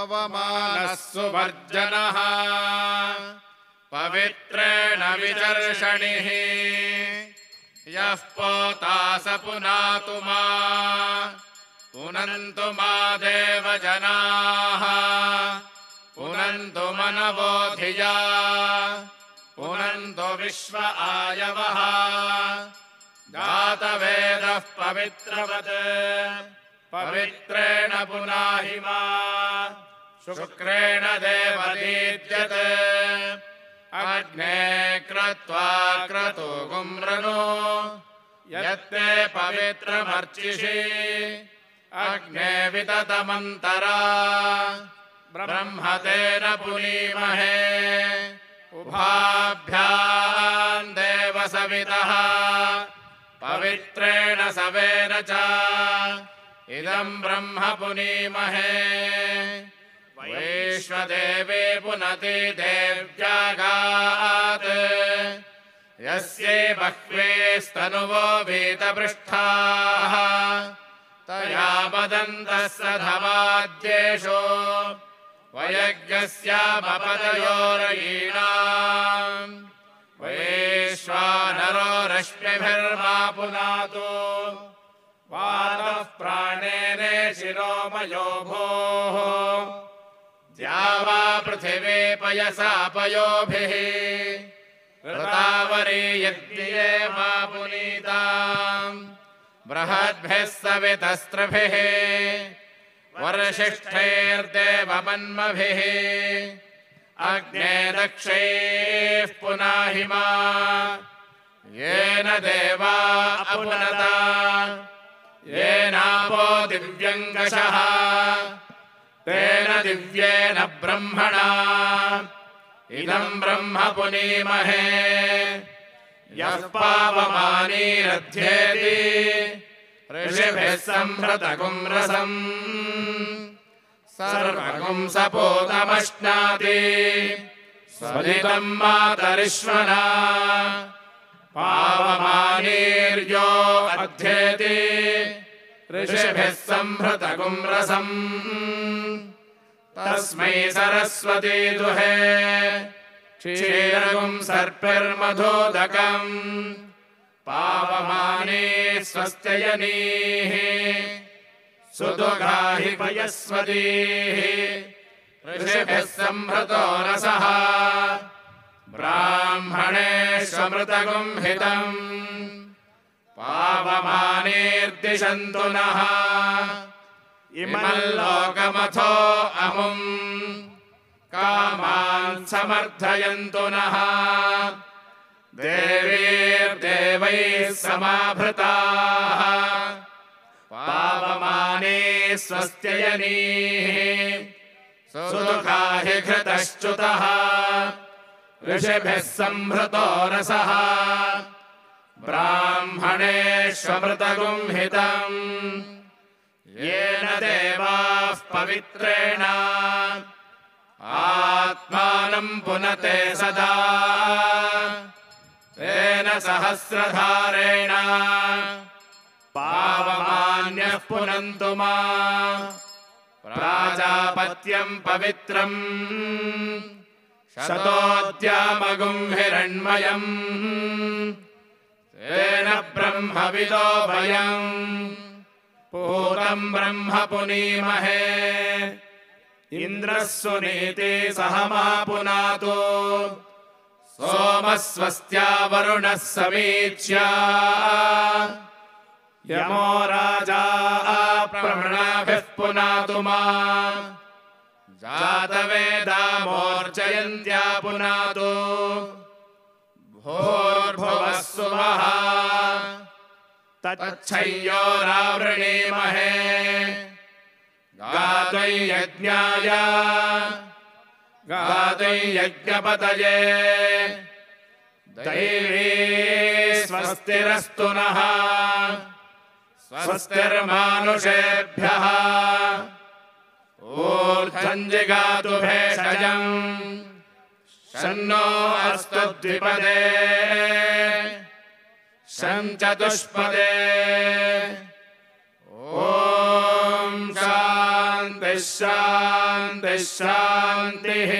पवमानः सुवर्जनः पवित्रेण विचर्षणिः यः पोता स पुनातु मा पुनन्तु मा देवजनाः पुनन्तु मनवो धिया पुनन्तु विश्व आयवः जातवेदः पवित्रवत् पवित्रेण पुनाहि मा शुक्रेण देवदीद्यते अग्ने क्रत्वा क्रतुगुम्रनो यत्ते पवित्रमर्चिषि अग्ने विततमन्तरा ब्रह्मतेन पुनीमहे उभाभ्याम् देवसवितः पवित्रेण सवेन च इदम् ब्रह्म पुनीमहे वैश्वदेवे पुनति देव्यागात् यस्यै बह्वे स्तनुवो वीतपृष्ठाः तया मदन्तः स धमाद्येषो वयज्ञस्यामपतयोरयीणाम् वैश्वानरो रश्मिभिर्मा पुनातु वातः प्राणेने शिरोमयो भोः द्यावा पृथिवी पयसा पयोभिः ऋतावरी यज्ञे मा पुनीताम् बृहद्भिः सवितस्त्रभिः वर्षिष्ठैर्देवमन्मभिः अग्ने दक्षैः पुनाहि मा येन देवा अपुनता येनापो दिव्यङ्गशः तेन दिव्येन ब्रह्मणा इदम् ब्रह्म पुनीमहे यः पावमानीरध्येति ऋषिभिः संहृतगुं रसम् सर्वगुं सपूतमश्नाति स्वदितम् मातरिश्वना पावमानीर्यो अध्येति ऋषिभिः संहृतगुं रसम् तस्मै सरस्वती दुहे क्षीरगुं सर्पिर्मधोदकम् पावमानी स्वस्त्ययनीः सुदुघाहि पयस्वतीः ऋषिभिः संहृतो रसः ब्राह्मणेष्वमृतगुं हितम् पावमानीर्दिशन्तु नः इमल्लोकमथो अमुम् कामान् समर्थयन्तु नः देवीर्देवैः समाभृताः पावमाने स्वस्त्ययनीः सुदुघाहि घृतश्च्युतः ऋषिभिः संहृतो रसः ब्राह्मणेष्वमृतगुं हितम् येन देवाः पवित्रेण आत्मानम् पुनते सदा तेन सहस्रधारेण पावमान्यः पुनन्तु मा प्राजापत्यम् पवित्रम् शतोद्यामगुं हिरण्मयम् तेन ब्रह्मविदो वयम् पूतम् ब्रह्म पुनीमहे इन्द्रः सुनीति सह मा पुनातु सोमः स्वस्त्या वरुणः समीच्य यमो राजा प्रवृणाभिः पुनातु मा जातवेदा मोर्चयन्त्या पुनातु भूर्भुवः सुवः तच्छय्योरावृणीमहे गातुं यज्ञाय गातुं यज्ञपतये दैवी स्वस्तिरस्तु नः स्वस्तिर्मानुषेभ्यः ऊर्ध्वम् जिगातु भेषजम् शन्नो अस्तु द्विपदे शं चतुष्पदे ॐ शान्तिः शान्तिः शान्तिः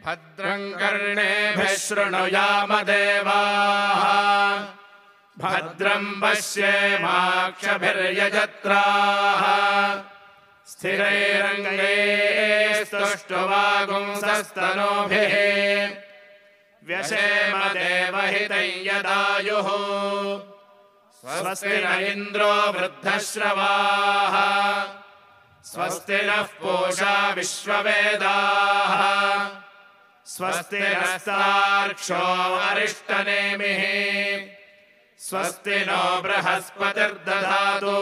भद्रं कर्णेभिः शृणुयाम देवाः भद्रं पश्येमाक्षभिर्यजत्राः स्थिरैरङ्गैस्तुष्टुवागुंसस्तनूभिः व्यशेम देवहितं यदायुः स्वस्ति न इन्द्रो वृद्धश्रवाः स्वस्ति नः पूषा विश्ववेदाः स्वस्ति नस्तार्क्ष्यो अरिष्टनेमिः स्वस्ति नो बृहस्पतिर्दधातु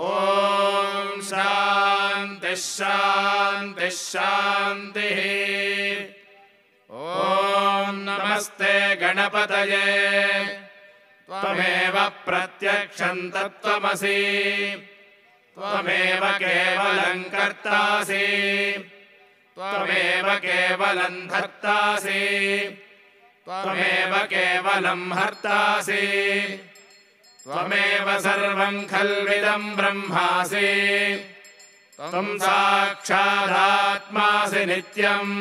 ॐ शान्तिः शान्तिः शान्तिः ॐ नमस्ते गणपतये त्वमेव प्रत्यक्षं तत्त्वमसि त्वमेव केवलं कर्तासि त्वमेव केवलं धर्तासि त्वमेव केवलं हर्तासि त्वमेव सर्वं खल्विदं ब्रह्मासि त्वं साक्षादात्मासि नित्यम्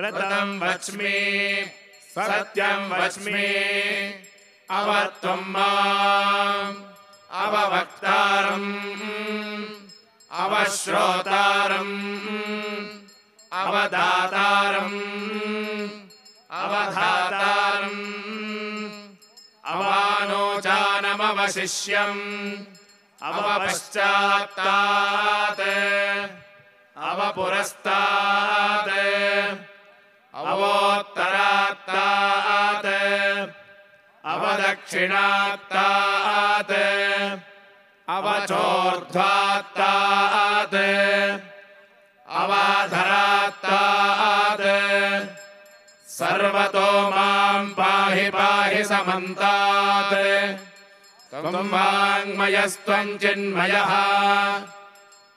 ऋतं वच्मि सत्यं वच्मि अवत्वं माम् अववक्तारम् अवश्रोतारम् अवदातारम् अवधातारम् अवानोचानमवशिष्यम् अवपश्चात्तात् अवपुरस्तात् अवोत्तरात्तात् अवदक्षिणात्तात् अवचोर्ध्वात्तात् अवाधरात्तात् सर्वतो मां पाहि पाहि समन्तात् त्वं वाङ्मयस्त्वं चिन्मयः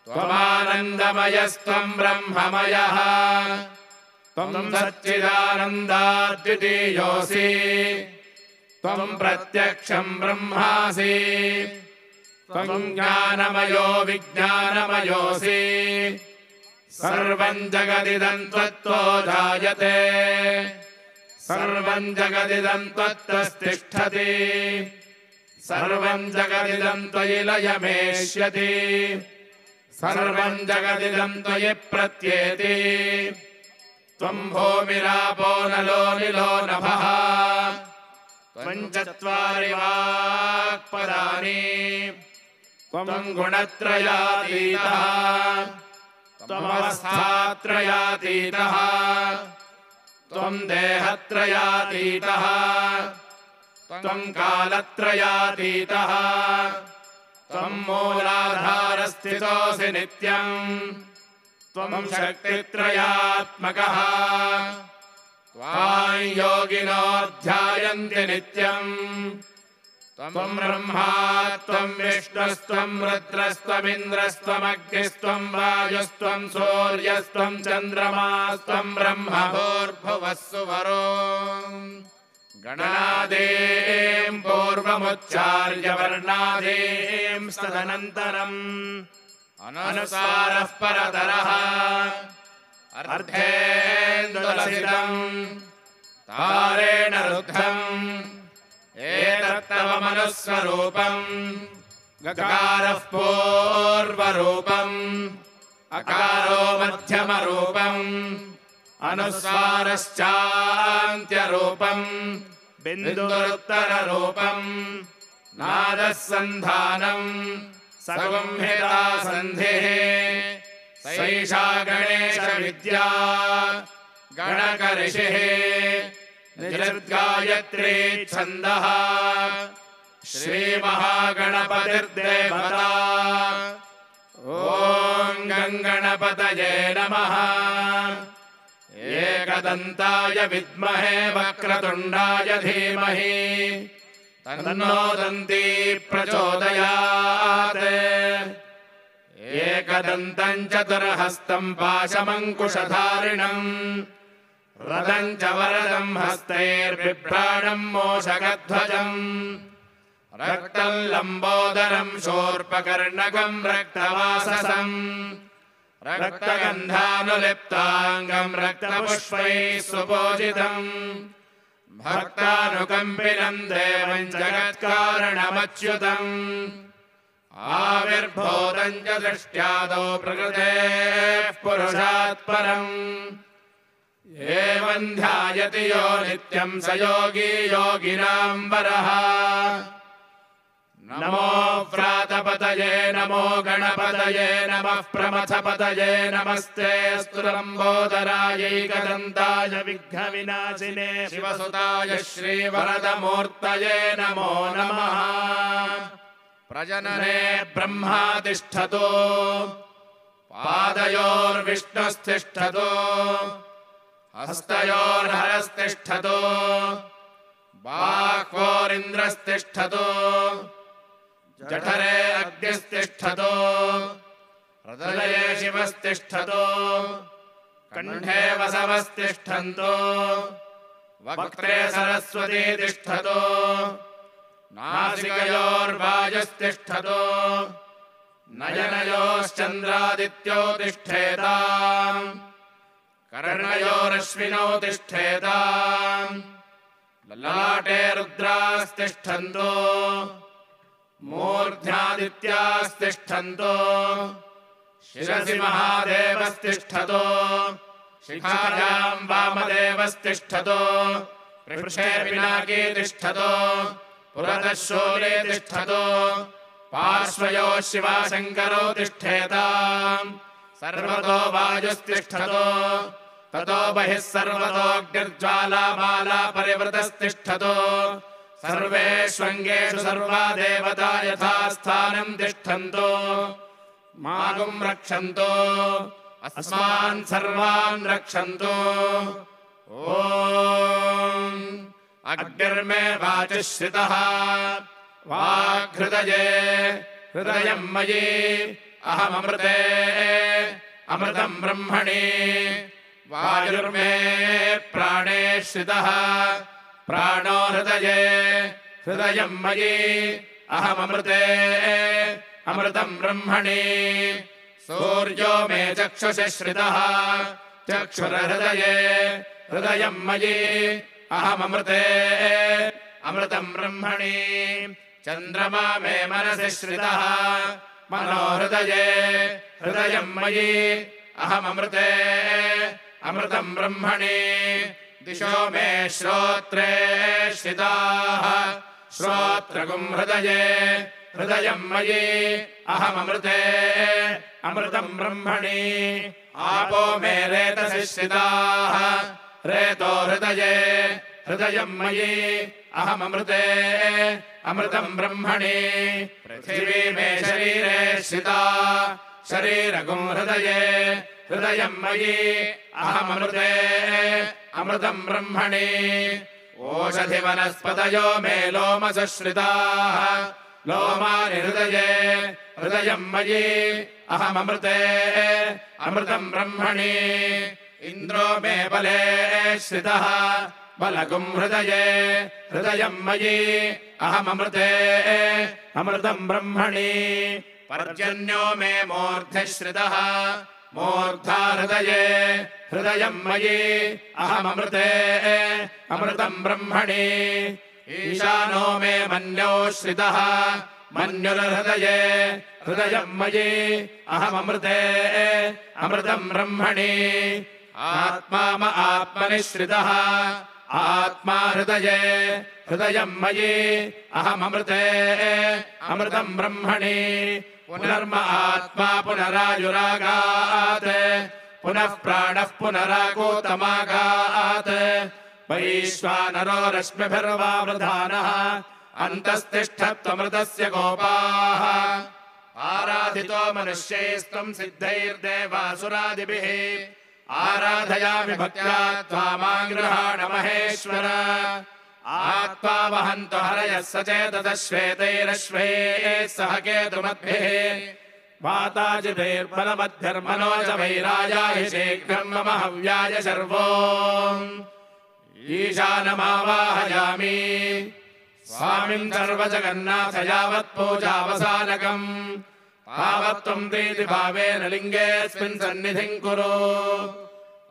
त्वमानन्दमयस्त्वं ब्रह्ममयः त्वं सच्चिदानन्दाद्वितीयोऽसि त्वं प्रत्यक्षं ब्रह्मासि त्वं ज्ञानमयो विज्ञानमयोऽसि सर्वं जगदिदं त्वत्तो जायते सर्वं जगदिदं त्वत्तस्तिष्ठति सर्वं जगदिदं त्वयि लयमेष्यति सर्वं जगदिदं त्वयि प्रत्येति त्वं भूमिरापो नलो निलो नभः त्वं चत्वारि वाक्पदानि त्वं गुणत्रयातीतः त्वमवस्थात्रयातीतः त्वं देहत्रयातीतः त्वं कालत्रयातीतः त्वं मूलाधारस्थितोऽसि नित्यम् त्वं शक्तित्रयात्मकः त्वां योगिनो ध्यायन्ति नित्यम् त्वं ब्रह्मा त्वं विष्णुस्त्वं रुद्रस्त्वमिन्द्रस्त्वमग्निस्त्वं वायुस्त्वं सूर्यस्त्वं चन्द्रमास्त्वं ब्रह्म भूर्भुवः सुवरो गणादीं पूर्वमुच्चार्य वर्णादीं तदनन्तरम् अनुसारः परतरः अर्धेन्दुलसितम् तारेण रुद्धम् एतत्तव मनुस्वरूपम् गकारः पूर्वरूपम् अकारो मध्यमरूपम् अनुस्वारश्चान्त्यरूपम् बिन्दुरुत्तररूपम् नादः सन्धानम् संहिता सन्धिः सैषा गणेशविद्या गणकऋषिः निजद्गायत्री छन्दः श्रीमहागणपतिर्देवता ॐ गङ्गणपतये नमः एकदन्ताय विद्महे वक्रतुण्डाय धीमहि तन्नो दन्ती प्रचोदयात् एकदन्तं चतुर्हस्तं पाशमङ्कुशधारिणम् रदं च वरदं हस्तैर्बिभ्राणं मूषकध्वजम् रक्तं लम्बोदरं शूर्पकर्णकं रक्तवाससं रक्तगन्धानुलिप्ताङ्गं रक्तपुष्पैः सुपूजितम् भक्तानुकम्पिनं देवं जगत्कारणमच्युतम् आविर्भूतं च दृष्ट्यादौ प्रकृतेः पुरुषात् परम् एवं ध्यायति यो नित्यं स योगी योगिनां वरः नमो व्रातपतये नमो गणपतये नमः प्रमथपतये नमस्ते अस्तु लम्बोदरायैकदन्ताय विघ्नविनाशिने शिवसुताय श्रीवरदमूर्तये नमो नमः प्रजनने ब्रह्मा तिष्ठतो पादयोर्विष्णुस्तिष्ठतो हस्तयोर्हरस्तिष्ठतो बाह्वोरिन्द्रस्तिष्ठतो जठरे अग्निस्तिष्ठतो हृदये शिवस्तिष्ठतो कण्ठे वसवस्तिष्ठन्तो वक्त्रे सरस्वती तिष्ठतो नासिकयोर्वायुस्तिष्ठतो नयनयोश्चन्द्रादित्यो तिष्ठेताम् कर्णयोरश्विनौ तिष्ठेताम् ललाटे रुद्रास्तिष्ठन्तो मूर्ध्यादित्यास्तिष्ठन्तो शिरसि महादेवस्तिष्ठतो शिखायां वामदेवस्तिष्ठतो पृष्ठे पिनाकी तिष्ठतो पुरतः शूले तिष्ठतो पार्श्वयोः शिवाशङ्करो तिष्ठेताम् सर्वतो वायुस्तिष्ठतो ततो बहिः सर्वतोऽग्निर्ज्वालामाला परिवृतस्तिष्ठतो सर्वेष्वङ्गेषु सर्वा देवता यथा स्थानं तिष्ठन्तो मागुं रक्षन्तो अस्मान् सर्वान् रक्षन्तो ॐ अग्निर्मे वाचिः श्रितः वाग्हृदये हृदयं मयि अहममृते अमृतं ब्रह्मणि वायुर्मे प्राणे श्रितः प्राणो हृदये हृदयं मयि अहममृते अमृतं ब्रह्मणि सूर्यो मे चक्षुषि श्रितः चक्षुर्हृदये हृदयं मयि अहममृते अमृतं ब्रह्मणि चन्द्रमा मे मनसि श्रितः मनो हृदये हृदयं मयि अहममृते अमृतं ब्रह्मणि दिशो मे श्रोत्रे श्रिताः श्रोत्रगुं हृदये हृदयं मयि अहममृते अमृतं ब्रह्मणि आपो मे रेतसि श्रिताः रेतो हृदये हृदयं मयि अहममृते अमृतं ब्रह्मणि पृथिवी मे शरीरे श्रिता शरीरगुं हृदये हृदयं मयि अहममृते अमृतं ब्रह्मणि ओषधिवनस्पतयो मे लोमसश्रिताः लोमानि हृदये हृदयं मयि अहममृते अमृतं ब्रह्मणि इन्द्रो मे बले श्रितः बलगुं हृदये हृदयं मयि अहममृते अमृतं ब्रह्मणि पर्जन्यो मे मूर्ध्नि श्रितः मूर्धा हृदये हृदयं मयि अहममृते अमृतं ब्रह्मणि ईशानो मे मन्यो श्रितः मन्युर्हृदये हृदयं मयि अहममृते अमृतं ब्रह्मणि आत्मा म आत्मनि श्रितः आत्मा हृदये हृदयं मयि अहममृते अमृतं ब्रह्मणि पुनर्म आत्मा पुनरायुरागात् पुनः प्राणः पुनरागोतमागात् वैश्वानरो रश्मिभिर्वावृधानः अन्तस्तिष्ठत्वमृतस्य गोपाः आराधितो मनुष्यैस्त्वं सिद्धैर्देवासुरादिभिः आराधयामि भक्त्या त्वामां गृहाण महेश्वर आत्मा वहन्तो हरयः सचेततः श्वेतैरश्वैः सह केतुमद्भिः वाताजिभिर्बलमध्यर्मनोज वैराजाहि शीघ्रं मम हव्याय शर्वो ईशानमावाहयामि स्वामिन् सर्वजगन्नाथ यावत् पूजावसानकम् तावत् त्वम् प्रीति भावेन लिङ्गेऽस्मिन् सन्निधिम् कुरु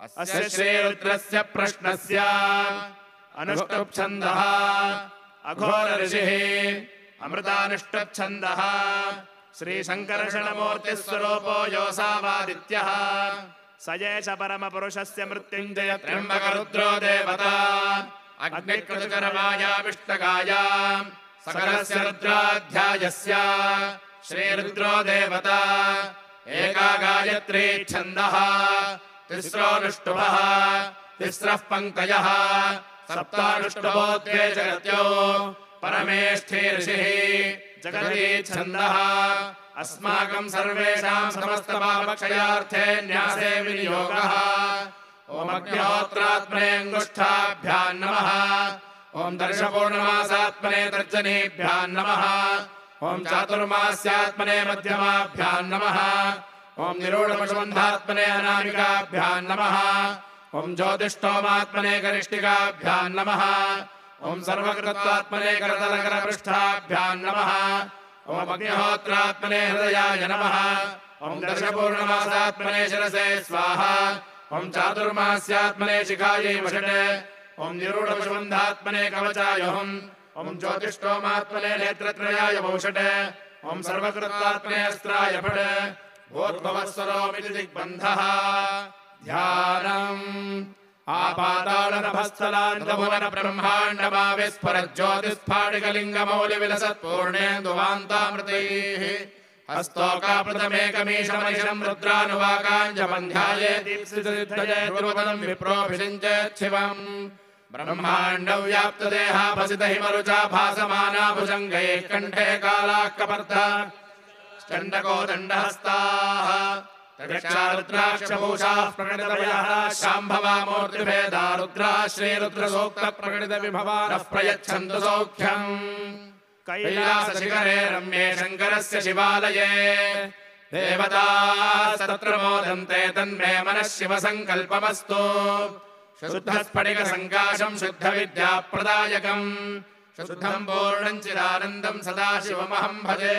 अस्य श्रीरुद्रस्य प्रश्नस्य अनुष्टुप्छन्दः अघोर ऋषिः अमृतानुष्टुप्छन्दः श्रीशङ्करषणमूर्तिस्वरूपो योऽसावादित्यः स एष परमपुरुषस्य मृत्युञ्जय त्र्यम्बकरुद्रो देवता अग्निकृतकरमायाविष्टकाय सकलस्य रुद्राध्यायस्य श्रीरुद्रो देवता एका गायत्री छन्दः तिस्रोऽनुष्टुभः तिस्रः पङ्क्तयः सप्तानुष्टुभो द्वे जगत्यो परमेष्ठी ऋषिः जगती छन्दः अस्माकम् सर्वेषाम् समस्तपापक्षयार्थे न्यासे विनियोगः ॐ अग्निहोत्रात्मने अङ्गुष्ठाभ्याम् नमः ॐ दर्शपूर्णमासात्मने तर्जनीभ्याम् नमः ॐ चातुर्मास्यात्मने मध्यमाभ्याम् नमः ॐ निरूढपशुबन्धात्मने अनामिकाभ्याम् नमः ॐ ज्योतिष्ठोमात्मने गरिष्ठिकाभ्याम् नमः ॐ सर्वकृतात्मने करतलकरपृष्ठाभ्याम् नमः ॐ अग्निहोत्रात्मने हृदयाय नमः ॐ दर्शपूर्णमासात्मने शिरसे स्वाहा ॐ चातुर्मास्यात्मने शिखायै वषटे ॐ निरूढपशुबन्धात्मने कवचाय ॐ ज्योतिष्ठोमात्मने नेत्रत्रयाय वौषटे ॐ सर्वकृतात्मने अस्त्राय फट् भूर्भुवस्वरोमिति दिग्बन्धः ध्यानम् आपातालनभस्थलान्तभुवन ब्रह्माण्डमाविस्फुरज्योतिस्फाटिकलिङ्गमौलिविलसत्पूर्णेन्दुवान्तामृतैः हस्तोकापृतमेकमीशमनिशम् रुद्रानुवाकाञ्जबन्ध्याये दीप्सितसिद्धये गुरुपदम् विप्रोऽभिषिञ्चेच्छिवम् ब्रह्माण्डव्याप्तदेहाभसितहिमरुचा भासमाना भुजङ्गैः कण्ठे कालाः कपर्धा चण्डको दण्डहस्ताः रुद्राक्षभूषाः प्रकटितवयः शाम्भवा मूर्तिभेदा रुद्राः श्रीरुद्रसूक्तप्रकटितविभवानः प्रयच्छन्तु सौख्यम् कैलासशिखरे रम्ये शङ्करस्य शिवालये देवताः तत्र मोदन्ते तन्मे मनः शिवसङ्कल्पमस्तु शुद्धस्फटिकसङ्काशम् शुद्धविद्याप्रदायकम् शुद्धम् पूर्णम् चिदानन्दम् सदा शिवमहम् भजे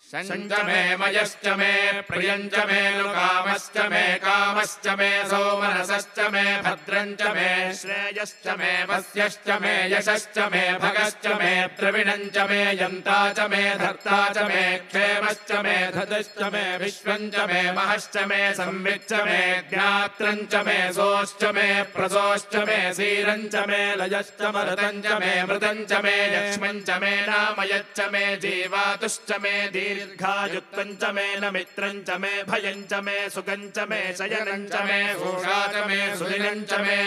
शञ्च मे मयश्च मे प्रियञ्च मे लुकामश्च मे कामश्च मे सौमनसश्च मे भद्रञ्च मे श्रेयश्च मे वस्यश्च मे यशश्च मे भगश्च मे द्रविणञ्च मे यन्ता च मे धर्ता च मे क्षेमश्च मे धतश्च मे विश्वञ्च मे महश्च मे संविच्च मे ज्ञात्रञ्च मे सोश्च मे प्रसोश्च मे सीरञ्च मे लयश्च मरुतञ्च मे मृतञ्च मे यक्ष्मञ्च मे नामयच्च मे जीवातुश्च मे दीर्घायुक्तञ्च मे न मित्रञ्च मे भयञ्च मे सुखञ्च मे शयनञ्च मे घोषा च मे सुदिनञ्च मे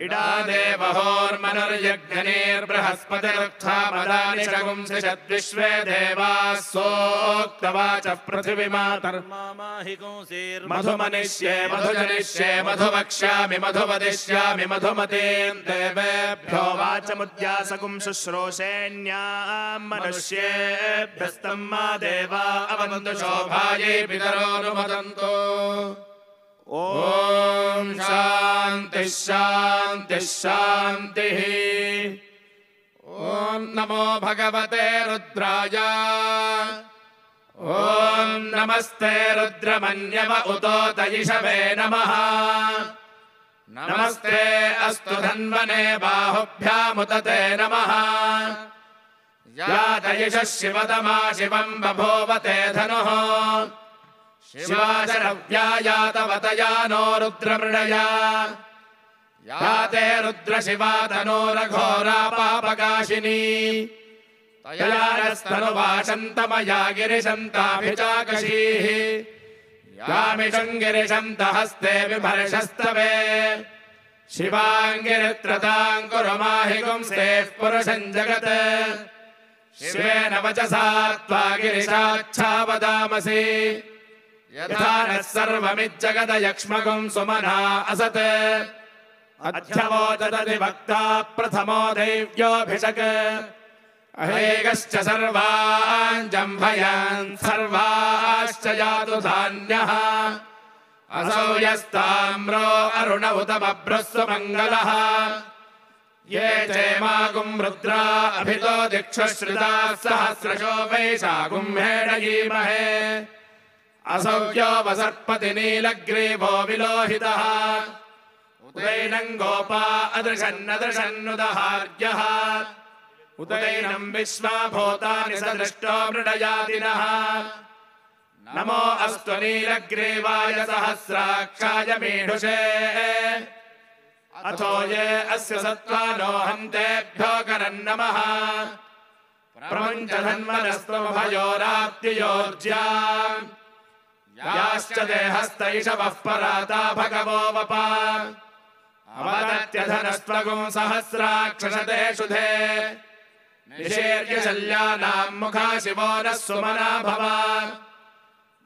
इडादेवहोर्मनुर्यज्ञनेर्बृहस्पतिरुक्थामदानि शगुंसिषद्विश्वे देवाः सोक्तवाचः पृथिवीमातर्माहिगुंसीर्मधुमनिष्ये मधुजनिष्ये मधुवक्ष्यामि मधुवदिष्यामि मधुमतीम् देवेभ्यो वाचमुद्यासकुं शुश्रूषेण्याम् मनुष्येभ्यस्तम् मा देवा अवन्तु शोभायै पितरोऽनुमोदन्तु ॐ शान्तिः शान्तिः शान्तिः ॐ नमो भगवते रुद्राय ॐ नमस्ते रुद्रमन्यव उतोतयिषवे नमः नमस्ते अस्तु धन्वने बाहुभ्यामुदते नमः या दयिषः शिवतमा शिवम् बभूवते धनुः शिवाशरव्यायातवतया नो रुद्रमृडया या ते रुद्रशिवा तनोरघोरा पापकाशिनी तया नस्तनुवाशन्तमया गिरिशन्ताभिचाकशीः यामिषम् गिरिशन्तहस्ते बिभर्षस्तवे शिवाङ्गिरित्रताम् कुरु माहि गुंस्तेः पुरुषम् जगत् शिवेन वचसा त्वा गिरिशाच्छावदामसि यथा नः सर्वमिज्जगदयक्ष्मगुम् सुमना असत् अध्यवोचदधिभक्ता प्रथमो दैव्योऽभिषक् अहेगश्च सर्वान् जम्भयान् सर्वाश्च यातु धान्यः असौ यस्ताम्रो अरुण उत बभ्रस्व मङ्गलः ये चेमागुं रुद्रा अभितो दिक्षुश्रिताः सहस्रशो वैशागुं हेडयीमहे असौ यो वसर्पति नीलग्रीवो विलोहितः उदैनं गोपा अदृशन्नदृशन्नुदहार्यः उदैनं विश्वा भूतानि सदृष्टो मृडयादिनः नमो अस्तु नीलग्रीवाय सहस्राक्षाय मीढुषे अथो ये अस्य सत्त्वानो हन्तेभ्यो करन्नमः प्रमुञ्च धन्वनस्त्वमभयोराप्तियोर्ज्या याश्च देहस्तैषवः पराता भगवो वपा अवदत्यधनस्त्वगुं सहस्राक्षशते शुधे निषेर्य शल्यानां मुखा शिवो नः सुमना भव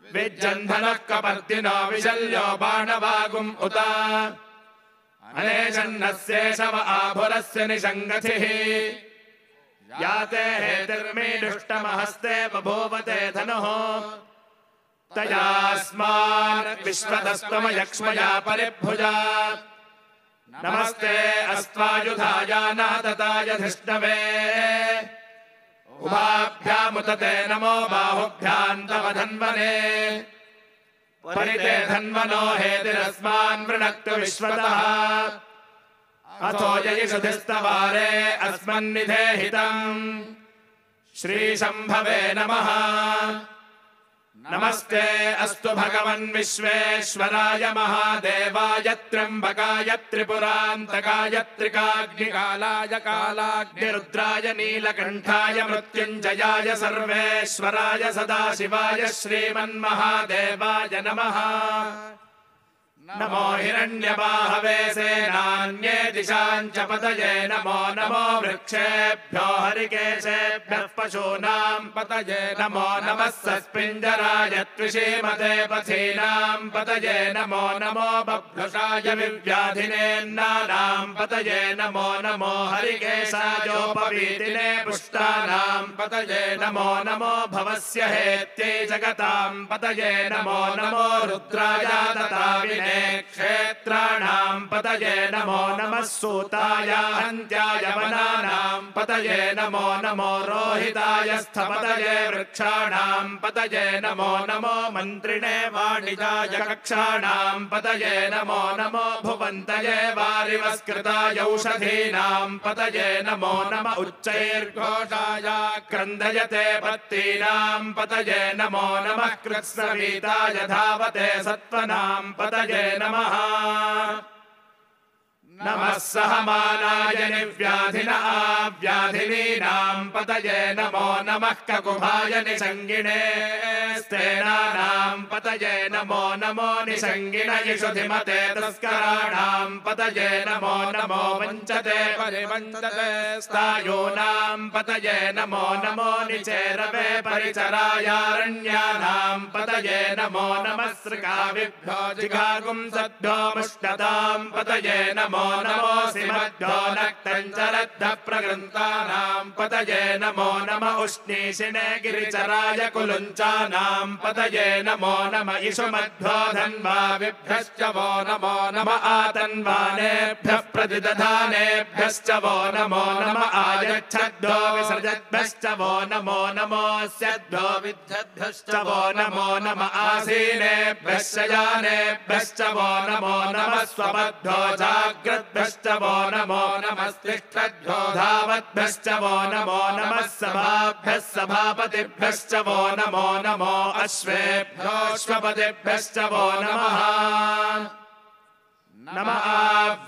विज्जन्धनः कपर्दिनो विशल्यो बाणवागुम् उत अनेशन्नस्येषव आभुरस्य निषङ्गथिः याते हेतिर्मीडुष्टमहस्ते बभूवते धनुः तयास्मान् विश्वतस्त्वमयक्ष्मया परिभुजा नमस्ते अस्त्वायुधाय नादताय धिष्णवे उभाभ्यामुतते नमो बाहुभ्याम् तव धन्वने परिते धन्वनो हेतिरस्मान् वृणक्तु विश्वतः अथो ययिषुधिस्तवारे अस्मन्निधेहितम् श्रीशम्भवे नमः नमस्ते अस्तु भगवन् विश्वेश्वराय महादेवाय त्र्यम्बकाय त्रिपुरान्तकाय त्रिकाग्निकालाय कालाग्निरुद्राय नीलकण्ठाय मृत्युञ्जयाय सर्वेश्वराय सदाशिवाय श्रीमन्महादेवाय नमः नमो हिरण्यबाहवे सेनान्ये दिशाञ्च पतये नमो नमो वृक्षेभ्यो हरिकेशेभ्यः पशूनां पतये नमो नमः सस्पिञ्जराय त्विषीमते पथीनां पतये नमो नमो बभ्रुषाय विव्याधिनेन्नानां पतये नमो नमो हरिकेशायोपवीतिने पुष्टानां पतये नमो नमो भवस्य हेत्यै जगतां पतये नमो नमो रुद्राय दताविने क्षेत्राणां पतये नमो नमः सूताय हन्त्याय वनानां पतये नमो नमो रोहिताय स्थपतये वृक्षाणां पतये नमो नमो मन्त्रिणे वाणिजाय कक्षाणां पतये नमो नमो भुवन्तये वारिवस्कृताय औषधीनां पतये नमो नम उच्चैर्घोषाय क्रन्दयते पत्तीनां पतये नमो नमः कृत्स्नवीताय धावते सत्त्वनां पतये नमः नमः सहमानाय निव्याधिन आव्याधिनीनां पतये नमो नमः ककुभाय निषङ्गिणे स्तेनानां पतये नमो नमो निषङ्गिण यशुधिमते तस्कराणां पतये नमो नमो वञ्चते परिवञ्चते स्थायूनां पतये नमो नमो निचेरवे परिचरायारण्यानां पतये नमो नमः सृगाविभ्यो जिघागुंसद्भ्यो मुष्टतां पतये नमो नमो सिमद्भ्यो नक्तञ्चरद्धप्रगृन्तानां पतये नमो नम उष्णीषिणे गिरिचराय कुलुञ्चानां पतये नमो नम इषुमद्भ्यो धन्वाविभ्यश्च वो नमो नम आतन्वानेभ्यः प्रतिदधानेभ्यश्च वो नमो नम आयच्छद्भ्यो विसृजद्भ्यश्च वो नमो नमोऽस्यद्भ्यो विद्धद्भ्यश्च वो नमो नम आसीनेभ्यः शयानेभ्यश्च वो नमो नमः स्वपद्भ्यो जाग्रद्भ्यश्च वो नमो नमस्तिष्ठद्भ्यो धावद्भ्यश्च वो नमो नमः सभाभ्यः सभापतिभ्यश्च वो नमो नमो अश्वेभ्योऽश्वपतिभ्यश्च वो नमः नमः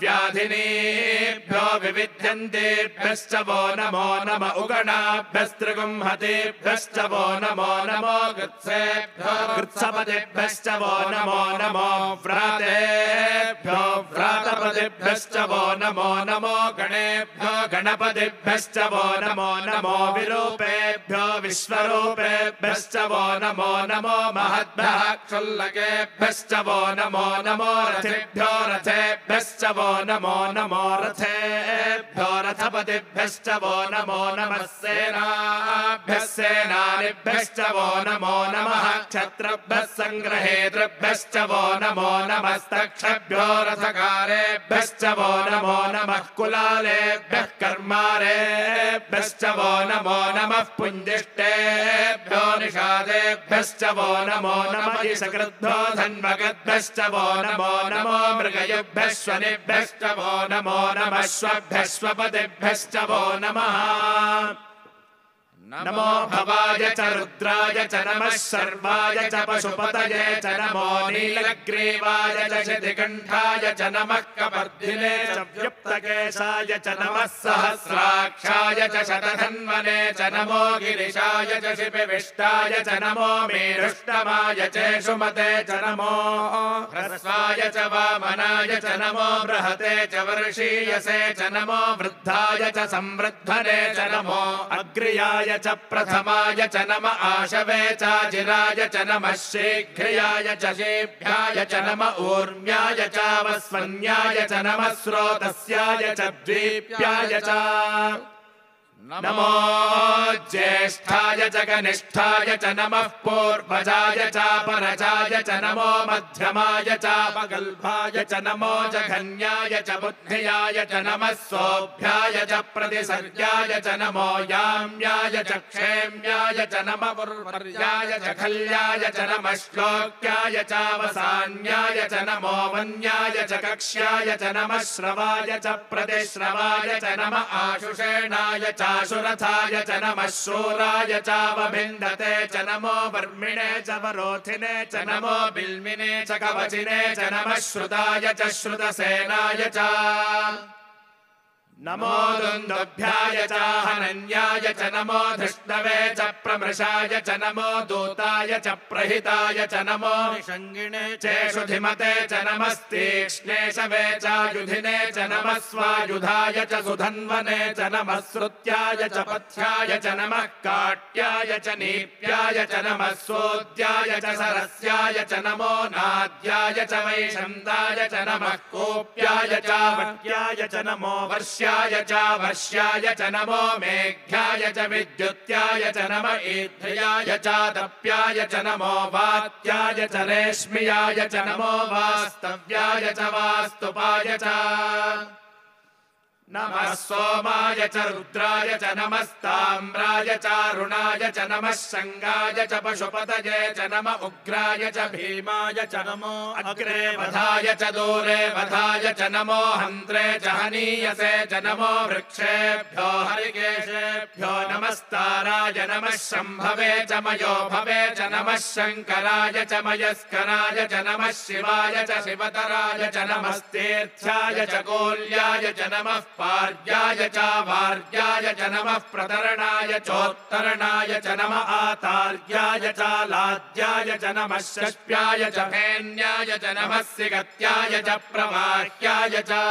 व्याधिनीभ्यो विविध्यन्तेभ्यश्च वो नमो नम उगणाभ्यस्त्रिगुंहतेभ्यश्च वो नमो नमो गृत्सेभ्यो गृत्सपतिभ्यश्च वो नमो नमो व्रातेभ्यो व्रातपतिभ्यश्च गणपतिभ्यश्च वो नमो नमो गणेभ्यो गणपतिभ्यश्च वो नमो नमो विरूपेभ्यो विश्वरूपेभ्यश्च वो नमो नमो महद्भ्यः क्षुल्लकेभ्यश्च वो नमो नमो रथेभ्यो रथेभ्यश्च वो नमो नमो रथेभ्यो रथपतिभ्यश्च वो नमो नमः सेनाभ्यः सेनानिभ्यश्च वो नमो नमः क्षत्रभ्यः सङ्ग्रहेतृभ्यश्च वो नमो नमस्तक्षभ्यो रथकारेभ्यश्च वो नमो नमः कुलालेभ्यः कर्मारेभ्यश्च वो नमो नमः पुञ्जिष्टेभ्यो निषादेभ्यश्च वो नमो नमः सकृद्भ्यो धन्वगद्भ्यश्च वो नमो नमो मृगयुभ्यः स्वनिभ्यश्च वो नमो नमः स्वभ्यः स्वपतिभ्यश्च वो नमः नमो भवाय च रुद्राय च नमः सर्वाय च पशुपतये च नमो नीलग्रीवाय च शितिकण्ठाय च नमः कपर्दिने च व्युप्तकेशाय च नमः सहस्राक्षाय च शतधन्वने च नमो गिरिशाय च शिपिविष्टाय च नमो मेरुष्टमाय च सुमते च नमो ह्रस्वाय च वामनाय च नमो बृहते च वर्षीयसे च नमो वृद्धाय च संवृद्धने च नमो अग्र्याय च प्रथमाय च नम आशवे चाजिराय च नमः शीघ्र्याय च शेभ्याय च नम ऊर्म्याय च वस्वन्याय च नमः स्रोतस्याय च द्वीप्याय च नमो ज्येष्ठाय च कनिष्ठाय च नमः पूर्वजाय च परजाय च नमो मध्यमाय च पगल्भाय च नमो जघन्याय च बुद्धियाय च नमः सोऽभ्याय च प्रतिसर्याय च नमो याम्याय च क्षेम्याय च नमः उर्वर्याय च खल्याय च नमः श्लोक्याय च वसान्याय च नमो वन्याय च कक्ष्याय च नमः श्रवाय च प्रतिश्रवाय च नमः आशुषेणाय च सुरथाय च नमः शूराय चावभिन्दते च नमो वर्मिणे च वरोधिने च नमो बिल्मिने च कवचिने च नमः श्रुताय च श्रुतसेनाय च नमो दुन्दुभ्याय च हनन्याय च नमो धृष्णवे च प्रमृषाय च नमो दूताय च प्रहिताय च नमो निषङ्गिणे चेषुधिमते च नमस्तीक्ष्णे शवे च युधिने च नमः स्वायुधाय च सुधन्वने च नमः श्रुत्याय च पथ्याय च नमः काट्याय च नीप्याय च नमः सोद्याय च सरस्याय च नमो नाद्याय च वैशन्ताय च नमः कोप्याय च वट्याय च नमो वर्ष्याय च वर्ष्याय च नमो मेघ्याय च विद्युत्याय च नम ईध्र्याय च तप्याय च नमो वात्याय च रेश्म्याय च नमो वास्तव्याय च वास्तुपाय च नमः सोमाय च रुद्राय च नमस्ताम्राय च अरुणाय च नमः शङ्गाय च पशुपतये च नम उग्राय च भीमाय च नमो अग्रे वधाय च दूरे वधाय च नमो हन्त्रे च हनीयसे च नमो वृक्षेभ्यो हरिकेशेभ्यो नमस्ताराय नमः शम्भवे च मयो भवे च नमः शङ्कराय च मयस्कराय च नमः शिवाय च शिवतराय च नमस्तीर्थ्याय च कोल्याय च नमः पार्याय च वार्याय च नमः प्रतरणाय चोत्तरणाय च नम आतार्याय च लाद्याय च नमः षष्ट्याय च फेन्याय च नमः सिगत्याय च प्रवाह्याय च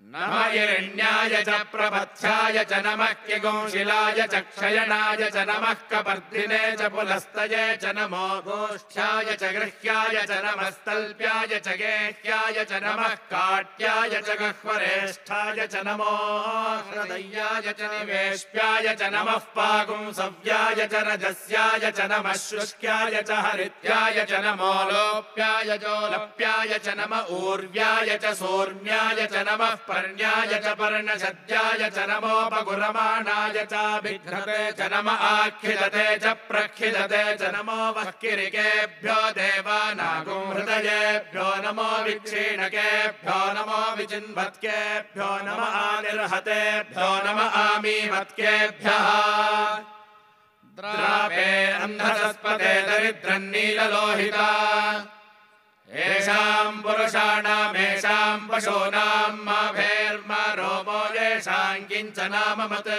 नमः हिरण्याय च प्रपथ्याय च नमः किगुंशिलाय च क्षयणाय च नमः कपर्दिने च पुलस्तये च नमो गोष्ठ्याय च गृह्याय च नमः स्तल्प्याय च गेह्याय च नमः काट्याय च गह्वरेष्ठाय च नमो हृदयाय च निवेश्याय च नमः पागुंसव्याय च रजस्याय च नमः शुष्क्याय च हरित्याय च नमो लोप्याय जोलप्याय च नम ऊर्व्याय च सोर्म्याय च नमः पर्ण्याय च पर्णशद्याय च नमोपगुरमाणाय च विघ्नते च नम आखिदते च प्रखिदते च नमो वह्किरिकेभ्यो देवानागुं हृदयेभ्यो नमो विक्षीणकेभ्यो नमो विचिन्वत्केभ्यो नम आनिर्हतेभ्यो नम आमीवत्केभ्यः द्रापे अन्धसस्पते दरिद्रन्नीललोहिता येषाम् पुरुषाणामेषाम् पशूनाम् मा भेर्मा रोमो येषाम् किञ्च नाम मत्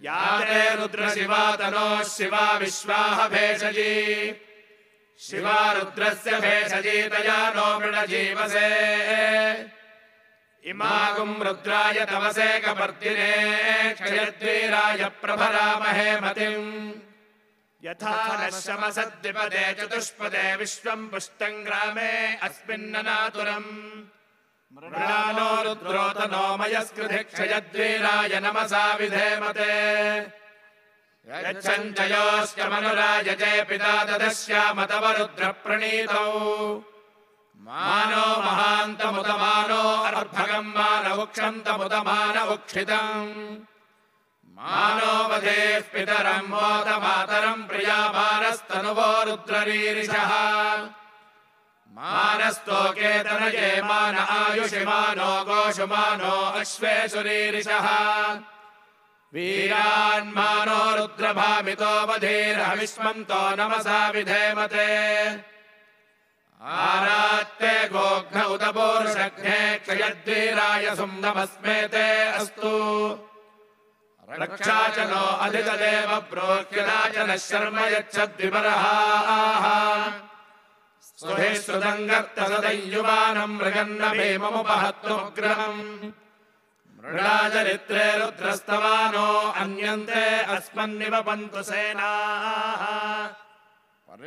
या ते रुद्रशिवा तनोः शिवा विश्वाह भेषजी शिवा रुद्रस्य भेषजीतया नो मृडजीवसे इमागुं रुद्राय तवसे कपर्दिने क्षयद्वीराय प्रभरामहे मतिम् यथा नः शमसद्विपदे चतुष्पदे विश्वं पुष्टं ग्रामे अस्मिन्ननातुरम् मृणानो रुद्रोतनो मयस्कृधि क्षयद्वीराय नमसा विधेमते यच्छञ्चयोश्च मनुरायजे पिता ददश्याम तव रुद्रप्रणीतौ मानो महान्तमुदमानो अर्भगम् मानवुक्षन्तमुदमानवुक्षितम् मानो वधेः पितरम् मोदमातरम् प्रियामानस्तनुवो रुद्ररीरिषः मानस्तोकेतनये मान आयुषि मानो गोषु मानो अश्वेषुरीरिषः वीरान्मानो रुद्रभामितो वधीर्हविष्मन्तो नमसा विधेमते आरात्ते गोघ्न उत पूरुषघ्ने क्षयद्वीराय सुम्नमस्मेते अस्तु रक्षा च नो अधिकदेव प्रोक्यदा च नः शर्म यच्छद्विपरहाः सुभिः सुदङ्गर्तसदयुवानम् मृगन्न भीममुपहत्तुमुग्रहम् मृडाचरित्रे रुद्रस्तवानो अन्यन्ते अस्मन्निव पन्तु सेनाः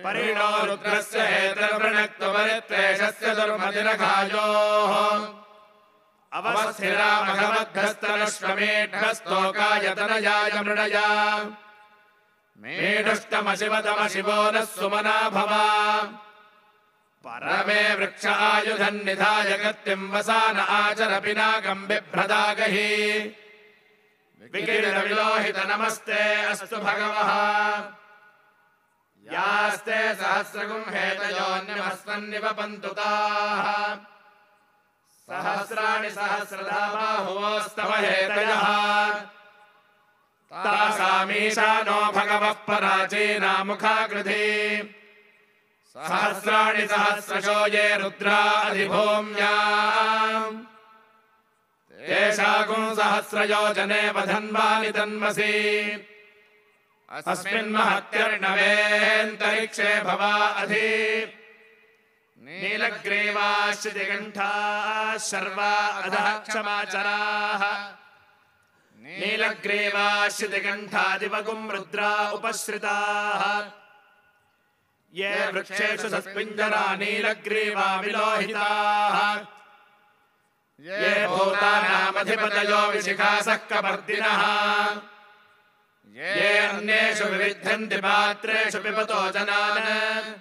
परिणो रुद्रस्य हेतर्वृणक्तुपरित्रेषस्य दुर्मतिरघायोः अवस्थिरा मघवद्भस्तनश्वमेढस्तोकायतनयाय मृडया मेढुष्टमशिवतमशिवो नः सुमना भवा परमे वृक्ष आयुधन्निधाय गत्तिम् वसान आचर पिनाकम् बिभ्रदागहि विकीर्णविलोहित नमस्ते अस्तु भगवः यास्ते सहस्रगुं हेतयोऽन्यमस्मन्निव पन्तु ताः सहस्राणि सहस्रधा बाहुवोस्तव हेतयः तासामीशानो भगवः पराचीना मुखाकृधि सहस्राणि सहस्रशो ये रुद्रा अधिभूम्या तेषागुं सहस्रयोजने वधन्वानि तन्मसि अस्मिन्महत्यर्णवेऽन्तरिक्षे भवा अधि नीलग्रीवाश्चितिकण्ठाः शर्वा अधः क्षमाचराः नीलग्रीवाश्चितिकण्ठादिवगुं रुद्रा उपश्रिताः ये वृक्षेषु सस्पिञ्जरा नीलग्रीवा विलोहिताः ये भूतानामधिपतयो विशिखासः कपर्दिनः ये अन्येषु विविध्यन्ति पात्रेषु पिबतो जनान्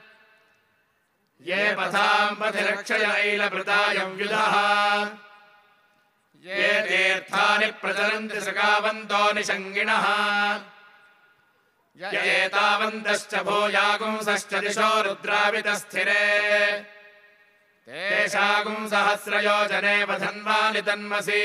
ये पथाम् पथिरक्षय ऐलभृतायं युधः ये तीर्थानि प्रचरन्ति सखावन्तो निषङ्गिणः एतावन्तश्च भूयागुंसश्च दिशो रुद्रावितस्थिरे तेषागुं सहस्रयोजने वधन्वानि तन्मसि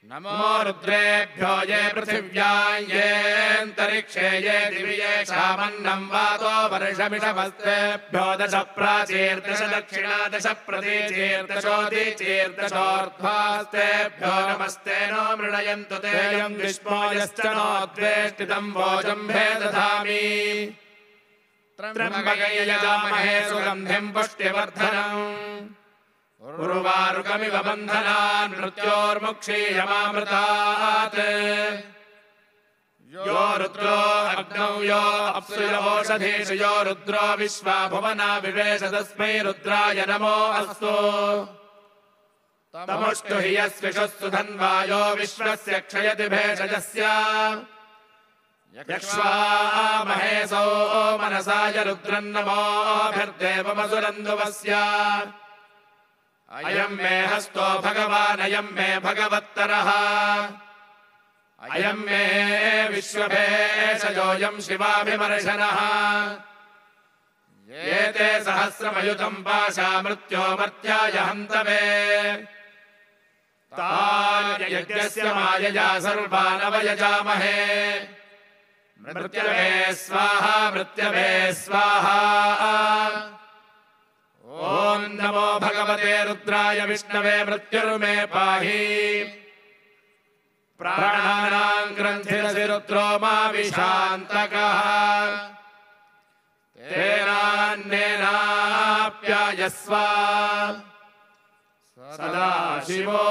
नमो रुद्रेभ्यो ये पृथिव्यां येऽन्तरिक्षे ये दिवि येषामन्नं वातो वर्षमिषमस्तेभ्यो दश प्राचीर्दश दक्षिणा दश प्रतीचीर्दशोदीचीर्दशोर्ध्वास्तेभ्यो नमस्ते नो मृणयन्तु तेऽयं विष्मो यश्च नो द्वेष्टितं भोजम्भे दधामि त्र्यम्बकयजामहे सुगन्धिं पुष्टिवर्धनम् उर्वारुकमिव बन्धनान् मृत्योर्मुक्षीयमामृतात् यो रुद्रो अग्नौ यो अप्सु यो ओषधीषु यो रुद्रो विश्वा भुवना विवेश तस्मै रुद्राय नमो अस्तु तमुष्टु हि यस्विषुस्तु धन्वा यो विश्वस्य क्षयति भेषजस्य यक्ष्वामहेसो मनसाय रुद्रन्नमोऽभिर्देवमसुरन्दुवस्य अयं मे हस्तो भगवान् अयं मे भगवत्तरः अयं मे विश्वभेषजोऽयं शिवाभिमर्शनः ये ते सहस्रमयुतं पाशा मृत्यो मर्त्याय हन्तवे तान् यज्ञस्य मायया सर्वानवयजामहे मृत्यवे स्वाहा मृत्यवे स्वाहा ॐ नमो भगवते रुद्राय विष्णवे मृत्युर्मे पाहि प्राणानां ग्रन्थिरसि रुद्रो मा विशान्तकः तेनान्य तेनाप्यायस्व सदाशिवो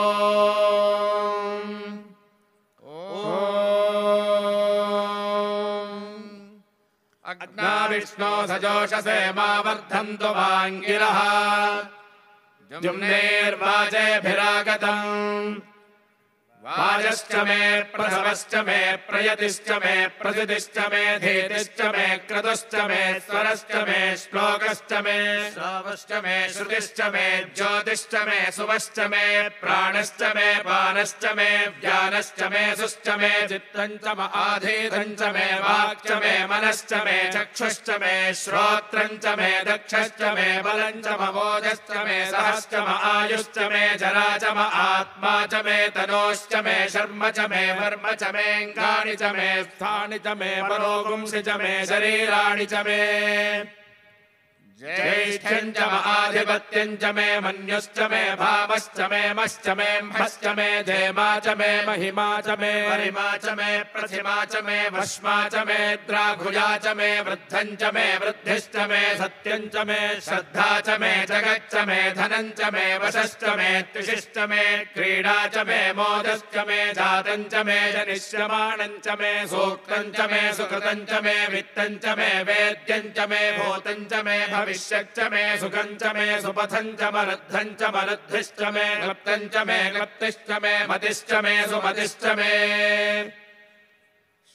अग्ना विष्णो सजोषसे मा वर्धन्तु वाङ्गिरः जुम्नेर्वाजेभिरागतम् वाजश्च मे प्रसवश्च मे प्रयतिश्च मे प्रसिद्धिश्च मे धीतिश्च मे क्रतुश्च मे स्वरश्च मे श्लोकश्च मे श्रावश्च मे श्रुतिश्च मे ज्योतिश्च मे सुवश्च मे प्राणश्च मे पानश्च मे व्यानश्च मे सुश्च मे चित्तञ्च म आधीतञ्च मे वाक्च मे मनश्च मे चक्षुश्च मे श्रोत्रञ्च मे दक्षश्च मे बलञ्च म वोजश्च मे सहश्च म आयुश्च मे जरा च म आत्मा च मे तनोश्च मे शर्म च मे वर्म च मे अङ्गानि च मे स्थानि च मे परोगुंसि च मे शरीराणि च मे ज्येष्ठ्यं च म आधिपत्यं च मे मन्युश्च मे भावश्च मे मश्च मे म्भश्च मे धेमा च मे महिमा च मे वरिमा च मे प्रथिमा च मे वश्मा च मे द्राघुजा च मे वृद्धं च मे वृद्धिश्च मे सत्यं च मे श्रद्धा च मे जगच्च मे धनं च मे वशश्च मे त्रिशिश्च मे क्रीडा च मे मोदश्च मे जातं च मे जनिष्यमाणं च मे सूक्तं च मे सुकृतं च मे वित्तं च मे वेद्यं च मे भूतं च मे भविष्यच्च मे सुखं च मे सुपथं च मरुद्धं च मरुद्धिश्च मे क्लप्तं च मे क्लप्तिश्च मे मतिश्च मे सुमतिश्च मे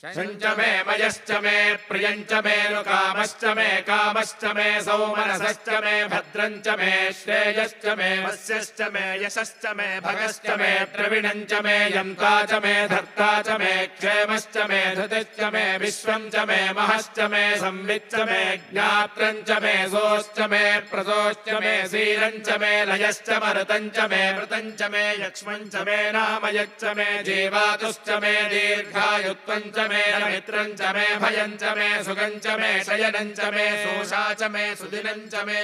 शञ्च मे मयश्च मे प्रियञ्च मे लुकामश्च मे कामश्च मे सौमनसश्च मे भद्रञ्च मे श्रेयश्च मे वस्यश्च मे यशश्च मे भगश्च मे द्रविणञ्च मे यन्ता च मे धर्ता च मे क्षेमश्च मे धृतिश्च मे विश्वं च मे महश्च मे संविच्च मे ज्ञात्रञ्च मे सोश्च मे प्रसोश्च मे सीरञ्च मे लयश्च मरुतञ्च मे मृतञ्च मे यक्ष्मञ्च मे नामयच्च मे जीवातुश्च मे दीर्घायुत्वञ्च मे मित्रं च मे भयं च मे सुखं च मे शयनं च मे सोषा च मे सुदिनं च मे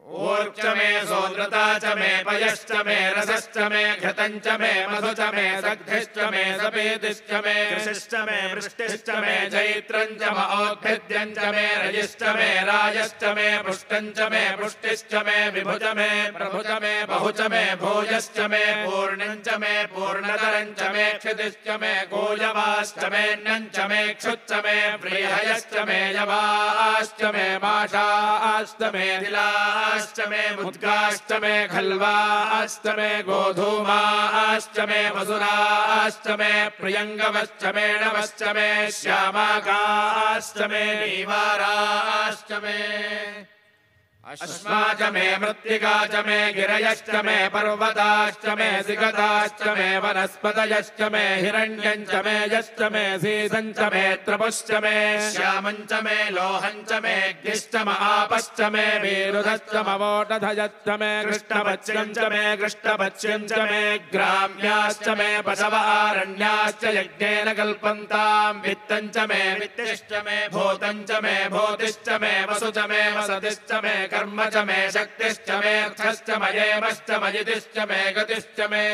ऊर्च मे सोनृता च मे पयश्च मे रसश्च मे घृतं च मे मधु च मे सग्धिश्च मे सपेतिश्च मे कृषिश्च मे वृष्टिश्च मे जैत्रं च म औद्भिद्यं च मे रयिश्च मे रायश्च मे पुष्टं च मे पुष्टिश्च मे विभुज मे प्रभुज मे बहुज मे भोजश्च मे पूर्णं च मे पूर्णतरं च मे क्षितिश्च मे गोयवाश्च मेऽन्नं च मे क्षुच्च मे व्रीहयश्च मे यवाश्च मे माषाश्च मे तिलाश्च मे मुद्गाश्च मे खल्वाश्च मे गोधूमाश्च मे वसुराश्च मे प्रियङ्गवश्च मे नवश्च मे श्यामाकाश्च मे नीवाराश्च मे अश्मा च मे मृत्तिका च मे गिरयश्च मे पर्वताश्च मे सिगताश्च मे वनस्पतयश्च मे हिरण्यं च मे यश्च मे सीसं च मे त्रपुश्च मे श्यामं च मे लोहं च मे अग्निश्च म आपश्च मे वीरुधश्च मवोटधयश्च मे कृष्णपच्यं च मे कृष्णपच्यं च मे ग्राम्याश्च मे पशव आरण्याश्च यज्ञेन कल्पन्तां वित्तं च मे वित्तिश्च मे भूतं च मे भूतिश्च मे वसु च मे वसतिश्च मे कर्म च मे शक्तिश्च मे अर्थश्च मयेमश्च मयितिश्च मे गतिश्च मे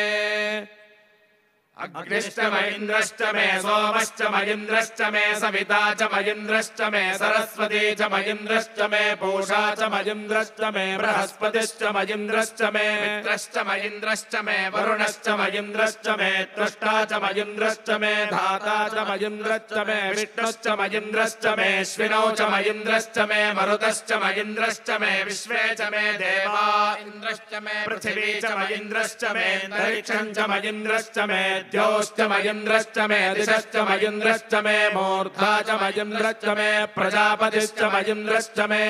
अग्निश्च मयिन्द्रश्च मे सोमश्च मयिन्द्रश्च मे सविता च मयिन्द्रश्च मे सरस्वती च मयिन्द्रश्च मे पूषा च मयिन्द्रश्च मे बृहस्पतिश्च मयिन्द्रश्च मे मित्रश्च मयिन्द्रश्च मे वरुणश्च मयिन्द्रश्च मे त्वष्टा च मयिन्द्रश्च मे धाता च मयिन्द्रश्च मे विष्णुश्च मयिन्द्रश्च मे अश्विनौ च मयिन्द्रश्च मे मरुतश्च मयिन्द्रश्च मे विश्वे च मे देवा इन्द्रश्च मे पृथिवी च मयिन्द्रश्च मे अन्तरिक्षं च मयिन्द्रश्च मे द्यौश्च मयिन्द्रश्च मे दिशश्च मयिन्द्रश्च मे मूर्धा च मयिन्द्रश्च मे प्रजापतिश्च मयिन्द्रश्च मे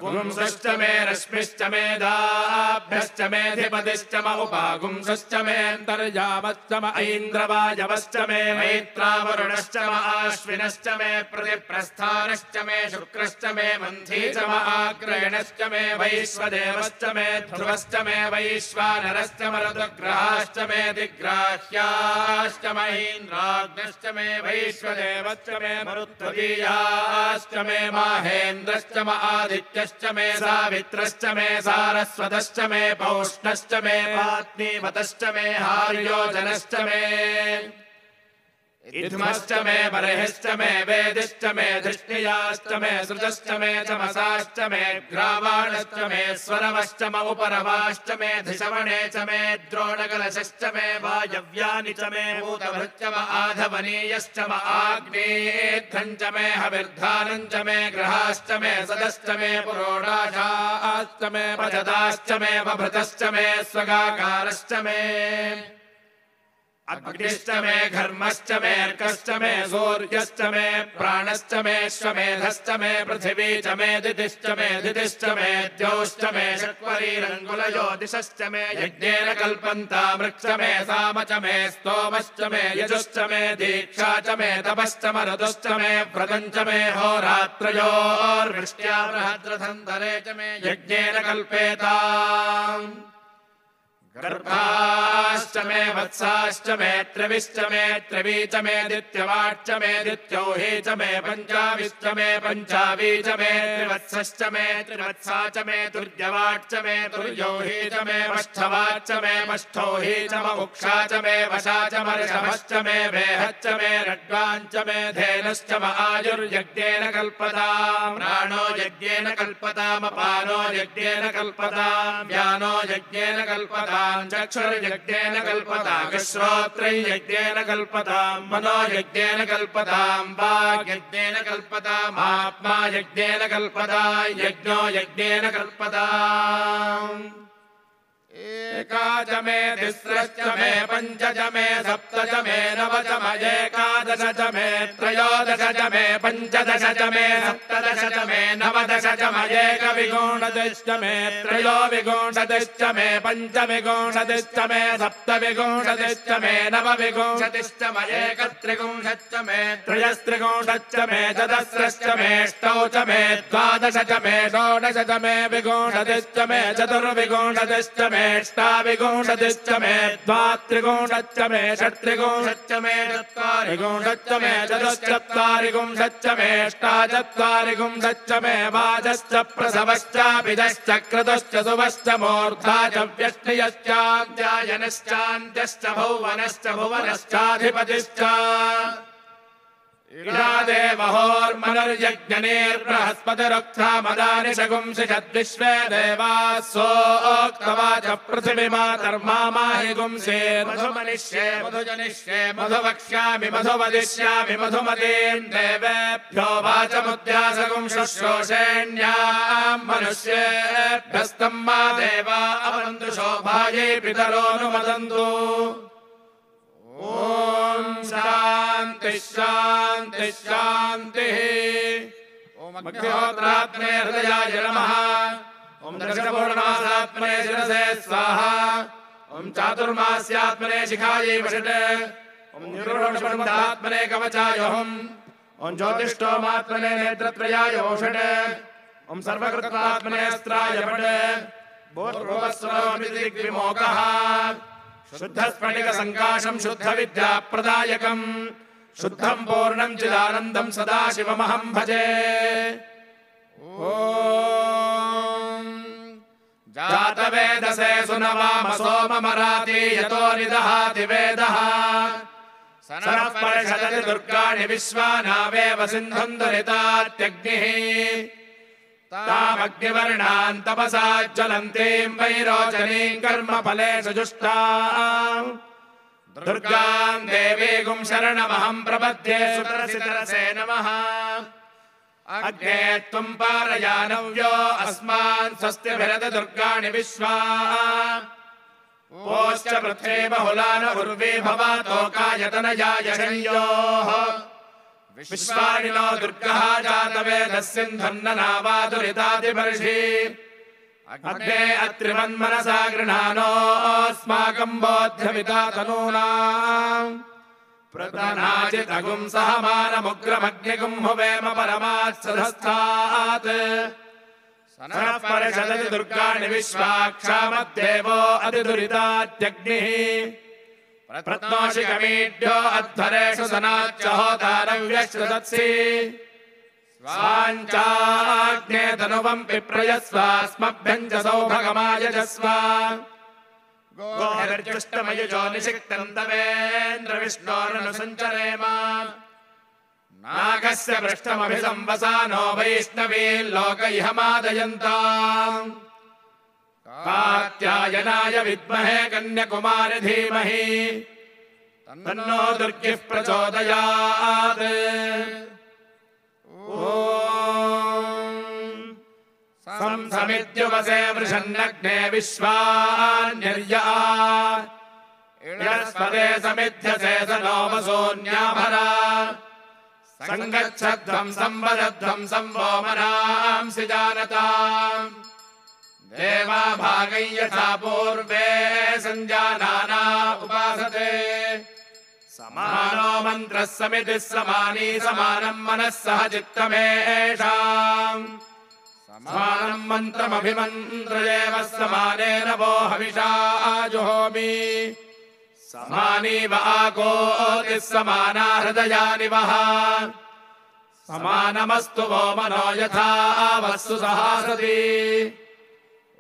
गुंसश्च मे रश्मिश्च मे दाभ्यश्च मेऽधिपतिश्च म उपागुंसश्च मे अन्तर्यामश्च म ऐन्द्रवायवश्च मे मैत्रावरुणश्च म आश्विनश्च मे प्रतिप्रस्थानश्च मे शुक्रश्च मे मन्थी च म आग्रयणश्च मे वैश्वदेवश्च मे ध्रुवश्च मे वैश्वानरश्च मरुतग्रहाश्च मे दिग्राह्याश्च महीन्द्राग्नश्च मे वैश्वदेवश्च मे मरुत्वदीयाश्च मे माहेन्द्रश्च म आदित्य मे सावित्रश्च मे सारस्वतश्च मे पौष्णश्च मे पात्नीवतश्च मे हार्योजनश्च मे इद्धुमश्च मे बर्हिश्च मे वेदिश्च मे धृष्णियाश्च मे सृजश्च मे चमसाश्च मे ग्रावाणश्च मे स्वरवश्च म उपरवाश्च मे धिषवणे च मे द्रोणकलशश्च मे वायव्यानि च मे भूतभृच्च म आधवनीयश्च म आग्नेद्धं च मे हविर्धानं च मे ग्रहाश्च मे सदश्च मे पुरोडाशाश्च मे पचदाश्च मे वभृतश्च मे स्वगाकारश्च मे अग्निश्च मे घर्मश्च मे अर्कश्च मे सूर्यश्च मे प्राणश्च मे श्वमेधश्च मे पृथिवी च मे दितिश्च मे दितिश्च मे द्यौश्च मे षट्वरीरङ्गुलयोदिशश्च मे यज्ञेन कल्पन्तामृक्ष मे साम च मे स्तोमश्च मे यजुश्च मे दीक्षा च मे तपश्च मरुदश्च मे व्रतं च मे होरात्रयोर्वृष्ट्या बृहद्रथन्तरे च मे यज्ञेन कल्पेताम् गर्भाश्च मे वत्साश्च मे त्रिविश्च मे त्रिवी च मे दित्यवाच्च मे दित्यौही च मे पञ्चाविश्च मे पञ्चावी च मे त्रिवत्सश्च मे त्रिवत्सा च मे तुर्यवाच्च मे तुर्यौही च मे पष्ठवाच्च मे पष्ठौही च म उक्षा च मे वशा च मर्षभश्च मे वेहच्च मे रड्वाञ्च मे धेनुश्च म आयुर्यज्ञेन कल्पताम् प्राणो यज्ञेन कल्पताम् अपानो यज्ञेन कल्पताम् व्यानो यज्ञेन कल्पताम् चक्षुर्यज्ञेन कल्पताम् श्रोत्रयज्ञेन कल्पताम् मनो यज्ञेन कल्पताम् वाग्यज्ञेन कल्पताम् आत्मा यज्ञेन कल्पताम् यज्ञो यज्ञेन कल्पताम् एका च मे तिस्रश्च मे पञ्च च मे सप्त च मे नव च म एकादश च मे त्रयोदश च मे पञ्चदश च मे सप्तदश च मे नवदश च म एकविंशतिश्च मे त्रयोविंशतिश्च मे पञ्चविंशतिश्च मे सप्तविंशतिश्च मे नवविंशतिश्च म एकत्रिंशच्च मे त्रयस्त्रिंशच्च मे चतस्रश्च मे अष्टौ च मे द्वादश च मे षोडश च मे विंशतिश्च मे चतुर्विंशतिश्च मे अष्टाविंशतिश्च मे द्वात्रिंशच्च मे षट्त्रिंशच्च मे चत्वारिंशच्च मे चतुश्चत्वारिंशच्च मे अष्टाचत्वारिंशच्च मे वाजश्च प्रसवश्चाभिदश्च क्रतुश्च सुवश्च मूर्धा च व्यष्टियश्चाध्यायनश्चान्त्यश्च भुवनश्च भुवनश्चाधिपतिश्च देवहोर्मनुर्यज्ञनेर्बृहस्पतिरुक्था मदानि शगुंसि षद्विश्वे देवाः सोक्तवाच पृथिवीमातर्मा माहि गुंसे मधुमनिष्ये मधुजनिष्ये मधुवक्ष्यामि मधुवदिष्यामि मधुमतीन् देवेभ्यो वाचमुद्यासगुं शुश्रूषेण्याम् मनुष्येभ्यस्तम् मा देवा अवन्तु शोभायै पितरोऽनुमदन्तु ओम शांति शांति शांतिः। ओम अग्निहोत्रात्मने हृदयाय नमः। ओम दर्शपूर्णमासात्मने शिरसे स्वाहा। ओम चातुर्मास्यात्मने शिखायै वषट्। ओम निरूढमण्डात्मने कवचाय हुम्। ओम ज्योतिष्ठोमात्मने नेत्रत्रयाय ओषट्। ओम सर्वकृतात्मने अस्त्राय फट्। भूर्भुवस्सुरोऽमिदिग्विमोकः शुद्धस्फटिक संकाशं शुद्ध विद्या प्रदायकं शुद्धं पूर्णं चिदानन्दं सदाशिवमहं भजे। ओम जातवेदसे सुनवाम सोममराति यतो निदहाति वेदः सनः परिषदति दुर्गाणि विश्वानावेव सिन्धुं दुरितात्यग्निः तामग्निवर्णान् तपसा ज्वलन्तीं वैरोचनीं कर्मफलेषु जुष्टाम् दुर्गां देवीगुं शरणमहं प्रपद्ये सुतरसितरसे नमः। अग्ने त्वं पारयानव्यो अस्मान् स्वस्तिभिरति दुर्गाणि विश्वा ओश्च पृथ्वी बहुलान उर्वी भवातोकायतनयाय शंयोः विश्वानिनो दुर्गः जातवेदः सिन्धुन्ननावादुरितादिपर्षि अग्ने अत्रिमन्मनसा गृह्णानोऽस्माकं बोध्यमिता तनूनाम् प्रतनाजितगुं सहमानमुग्रमग्निगुं हुवेम परमात्सधस्थात् सनः परिषदति दुर्गाणि विश्वाक्षामद्देवो अतिदुरितात्यग्निः प्रत्नोषिकमीढ्यो अध्वरेषु सनाच्च होतारव्यश्रुतत्सि स्वाञ्चाग्ने तनुवं पिप्रयस्वास्मभ्यं च सौभगमायजस्व गोभिर्जुष्टमयुजो निषिक्तम् तवेन्द्र विष्णोरनुसञ्चरेम नागस्य पृष्ठमभिसंवसानो वैष्णवील्लोक इह मादयन्ताम् कात्यायनाय विद्महे कन्याकुमारि धीमहि तन्नो दुर्गिः प्रचोदयात् ॐ समित्युवसे वृषन्नग्ने विश्वान्यर्या इळस्पदे समिध्यसे स नो वसून्याभरा सङ्गच्छध्वम् संवदध्वम् संवोमनांसि जानताम् देवा भागै यथा पूर्वे सञ्जानाना उपासते समानो मन्त्रः समितिः समानी समानम् मनः सह चित्तमेषाम् समानम् मन्त्रमभिमन्त्रयेव समानेन वो हविषा जुहोमि समानी वाकोतिः समाना हृदयानि वः समानमस्तु वो मनो यथा वस्तु सहासति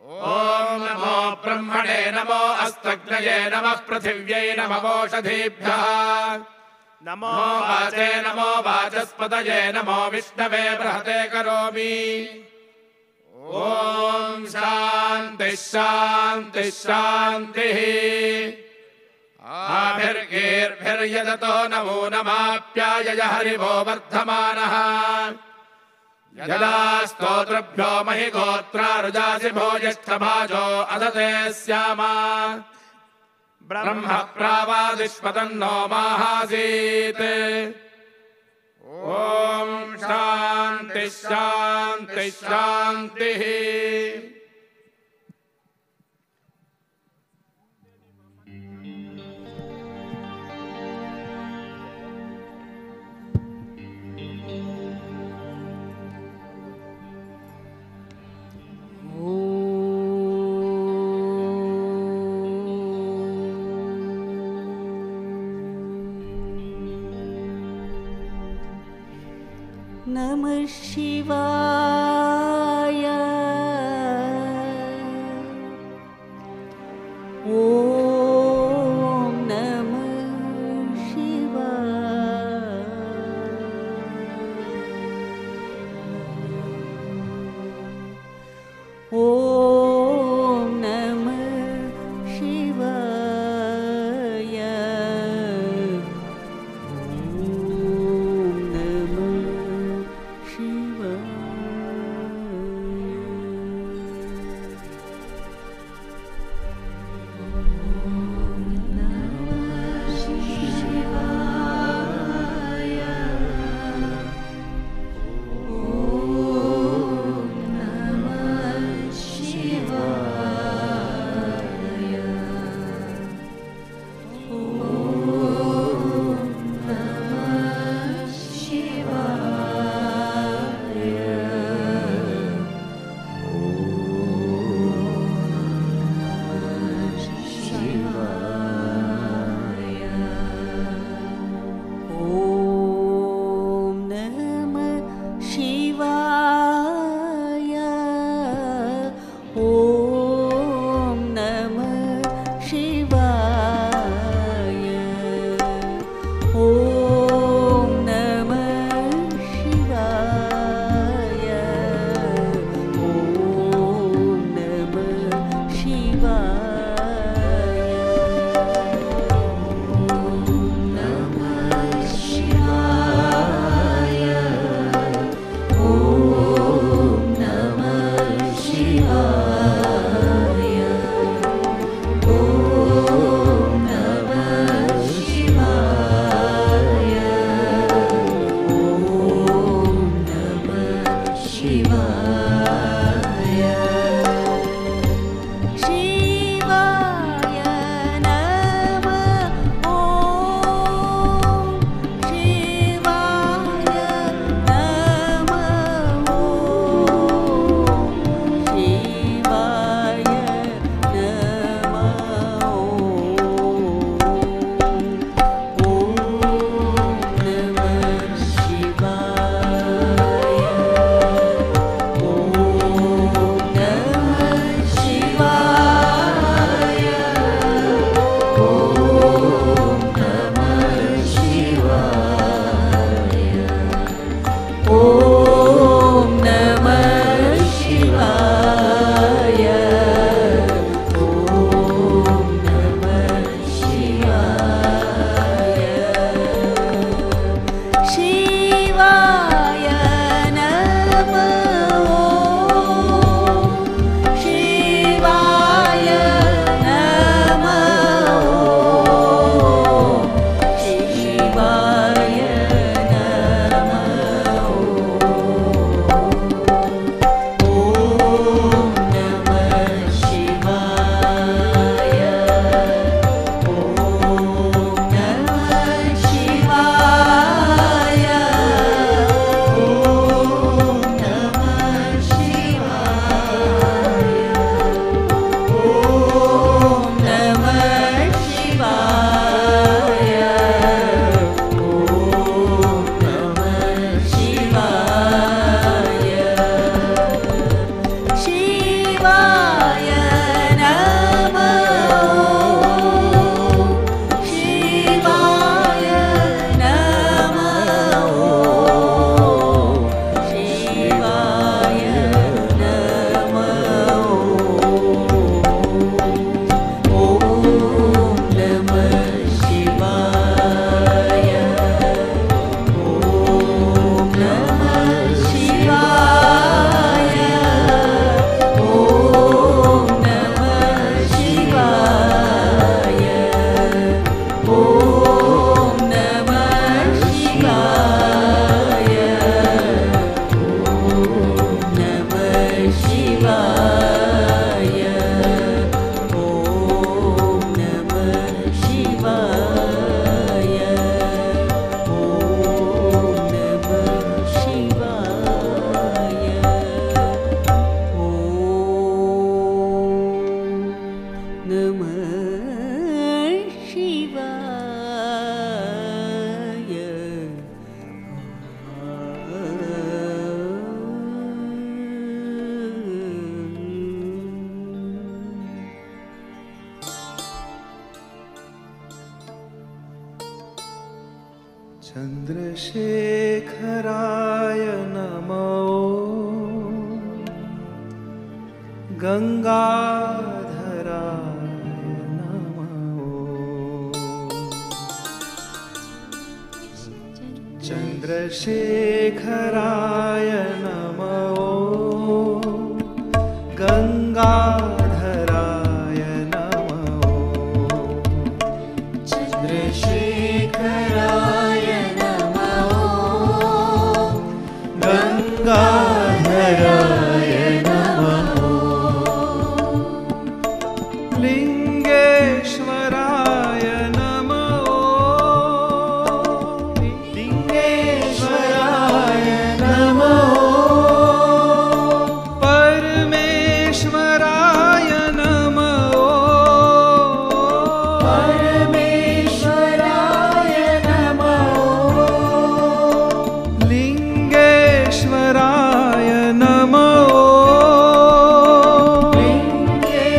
ॐ नमो ब्रह्मणे नमो अस्तग्नये नमः पृथिव्यै नमोषधीभ्यः नमो वाचे नमो वाचस्पतये नमो विष्णवे बृहते करोमि ॐ शान्तिः शान्तिः शान्तिः आभिर्गीर्भिर्यदतो नमो नमाप्यायय हरिवो वर्धमानः यदा स्तोत्रभ्यो महि गोत्रारुजासि भोजिष्ठभाजो अदते स्यामा ब्रह्म प्रावादिष्पतन्नो माहासीत् ॐ शान्तिः शान्तिः शान्तिः नमः शिवाय ॐ नमः शिवाय ॐ नमः शिवाय ॐ नमः शिवाय ಶಿವಾಯ ನಮೋ ಶಿವಾಯ ನಮೋ ಶಿವಾಯ चन्द्रशेखराय नमो गंगाधराय नमो चन्द्रशेखराय नमो गंगाधराय नमो चन्द्रशेखराय गंगाधराय नमो लिंगेश्वराय नमो लिंगेश्वराय नमो परमेश्वराय नमो परमेश्वराय नमो लिंगेश्वराय नमो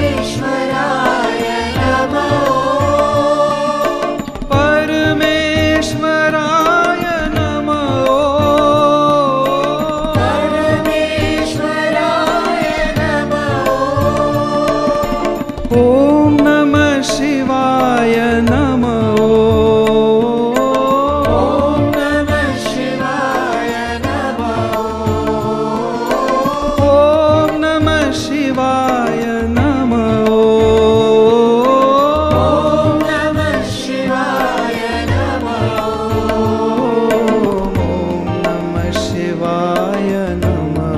लिंगेश्वराय नमो परमेश्वराय नमो परमेश्वराय नमो ओम नमः शिवाय नमो ओम नमः शिवाय नमो ओम नमः शिवाय नमो ओम नमः शिवाय नमो ओम नमः शिवाय नमो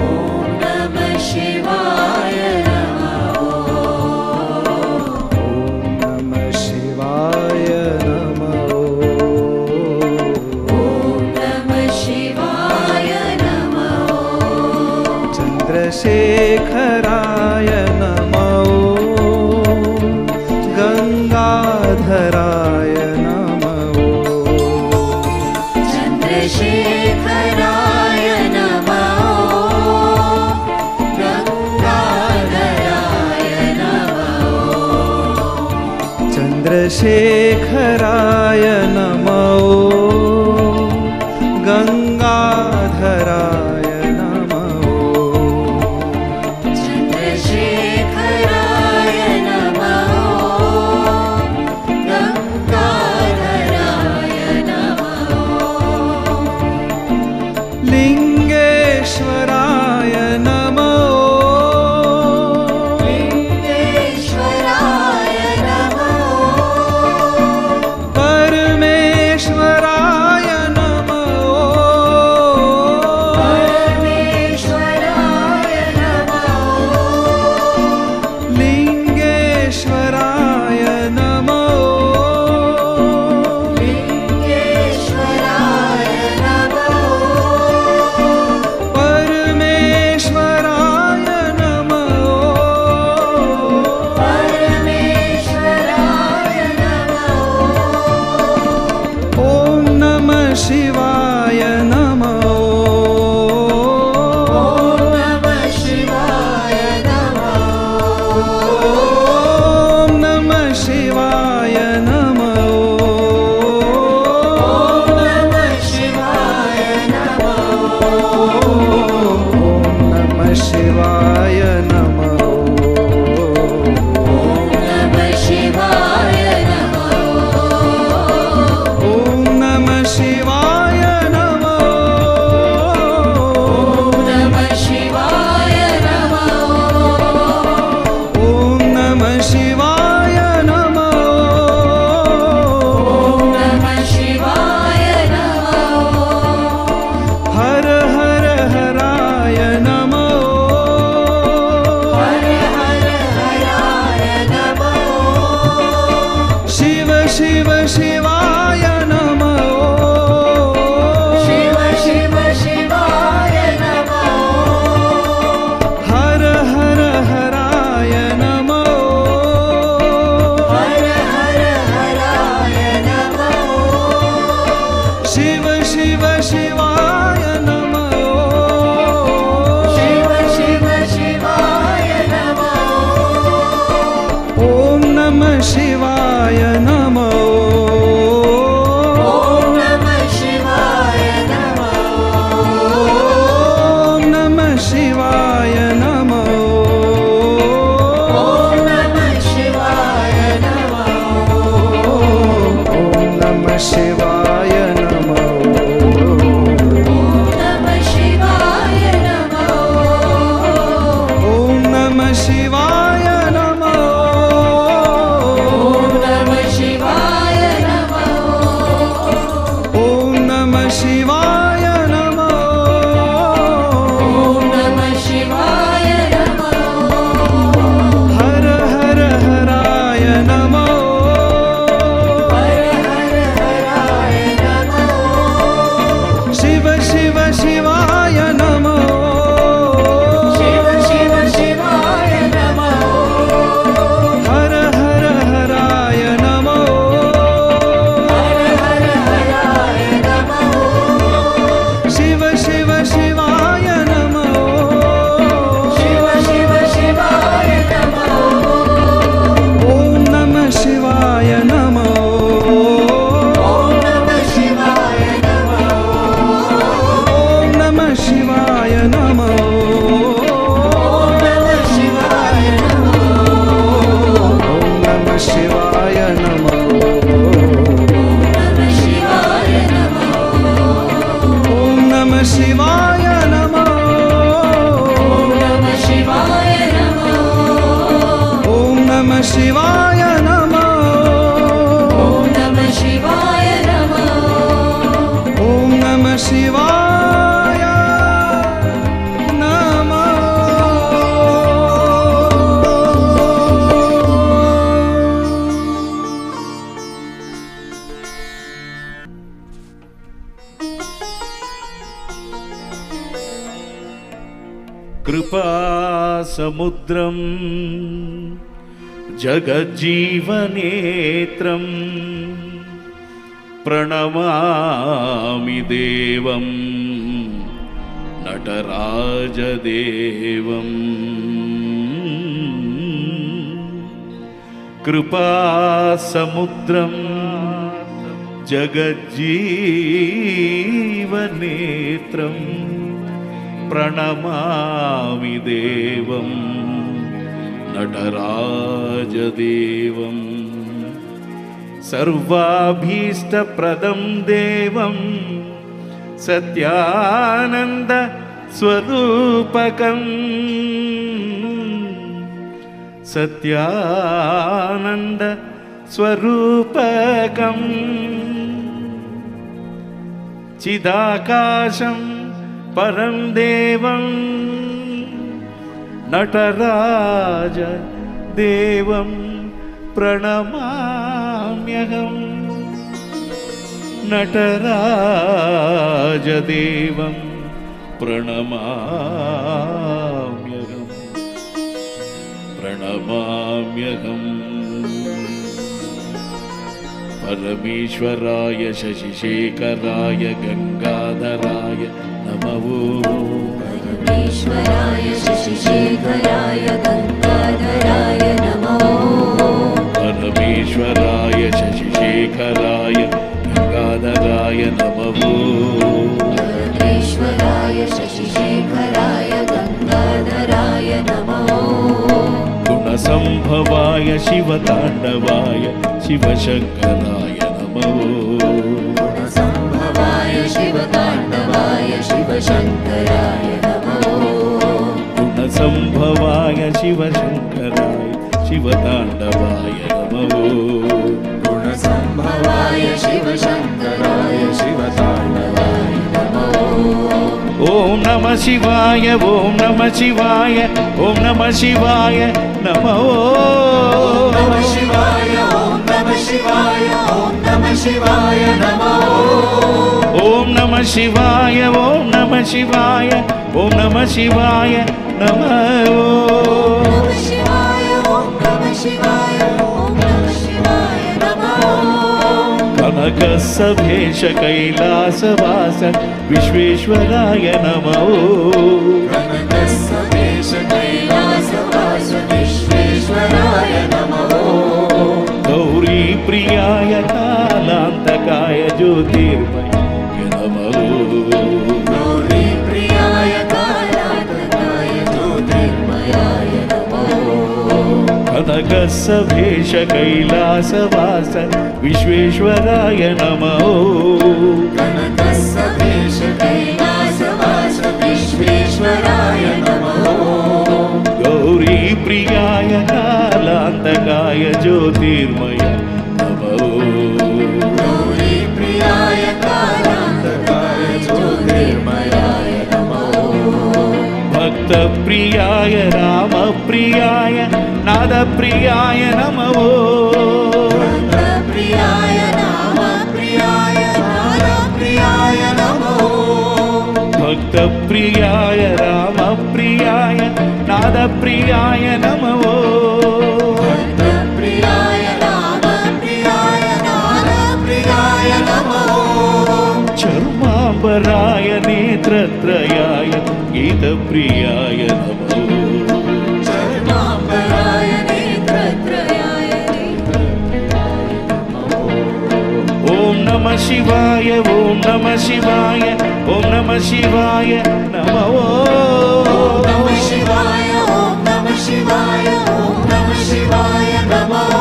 ओम नमः शिवाय नमो ओम नमः शिवाय नमो ओम नमः शिवाय नमो चन्द्रशेखराय नमो गंगाधराय नमो चन्द्रशेखराय नमो गंगाधराय नमो चन्द्रशेखराय नमो गंगाधराय नमो चन्द्रशेखराय नमो गंगाधराय ಶಿವಾಯ ನಮಃ. कृपासमुद्रं जगज्जीवनेत्रं प्रणमामि देवं नटराजदेवं कृपासमुद्रं जगज्जीवनेत्रं प्रणमामि देवं नटराजदेवं सर्वाभीष्टप्रदं देवं सत्यानन्दस्वरूपकं सत्यानन्दस्वरूपकं चिदाकाशं परं देवं नटराज देवं प्रणमाम्यहं नटराजदेवं प्रणमाम्यहं प्रणमाम्यहं परमेश्वराय शशिशेखराय गंगाधराय नमः परमेश्वराय शशिशेखराय गंगाधराय नमः परमेश्वराय शशिशेखराय गंगाधराय नमः परमेश्वराय शशिशेखराय गंगाधराय नमः गुणसंभवाय शिवतांडवाय शिवशंकराय नमः गुणसंभवाय शिवतांडवाय शिवशंकराय नमः गुणसंभवाय शिवशंकराय शिवतांडवाय नमः गुणसंभवाय शिवशंकराय शिवतांडवाय नमः ओम नमः शिवाय ओम नमः शिवाय ओम नमः शिवाय नमः ओम नमः शिवाय ओम नमः शिवाय ओम नमः शिवाय नमः ओम नमः शिवाय ओम नमः शिवाय ओम नमः शिवाय नमः नमः शिवाय ओम नमः शिवाय ओम नमः शिवाय नमः कनकसभेश कैलासवास विश्वेश्वराय नमः कनकसभेश कैलासवास विश्वेश्वराय नमः गौरी प्रियाय कालांतकाय ज्योतिर्मय नमः गौरी प्रियाय कालांतकाय ज्योतिर्मयाय नमः कनकसभेश कैलासवास विश्वेश्वराय नमः कनकसभेश कैलासवास विश्वेश्वराय नमः गौरी प्रियाय कालांतकाय ज्योतिर्मय नमः गौरी प्रियाय कालांतकाय ज्योतिर्मयाय नमः भक्त प्रियाय राम प्रियाय नाद प्रियाय नमः भक्त प्रियाय नाम प्रियाय नाद प्रियाय नमः भक्त प्रियाय राम प्रियाय नाद प्रियाय नमः भक्त प्रियाय नाम प्रियाय नाद प्रियाय नमः चर्मांबराय नेत्रत्रयाय गीत प्रियाय नमः चर्मांबराय नेत्रत्रयाय ओम नमः शिवाय ओम नमः शिवाय ओम नमः शिवाय नमः ओम नमः शिवाय ओम नमः शिवाय ओम नमः शिवाय नमः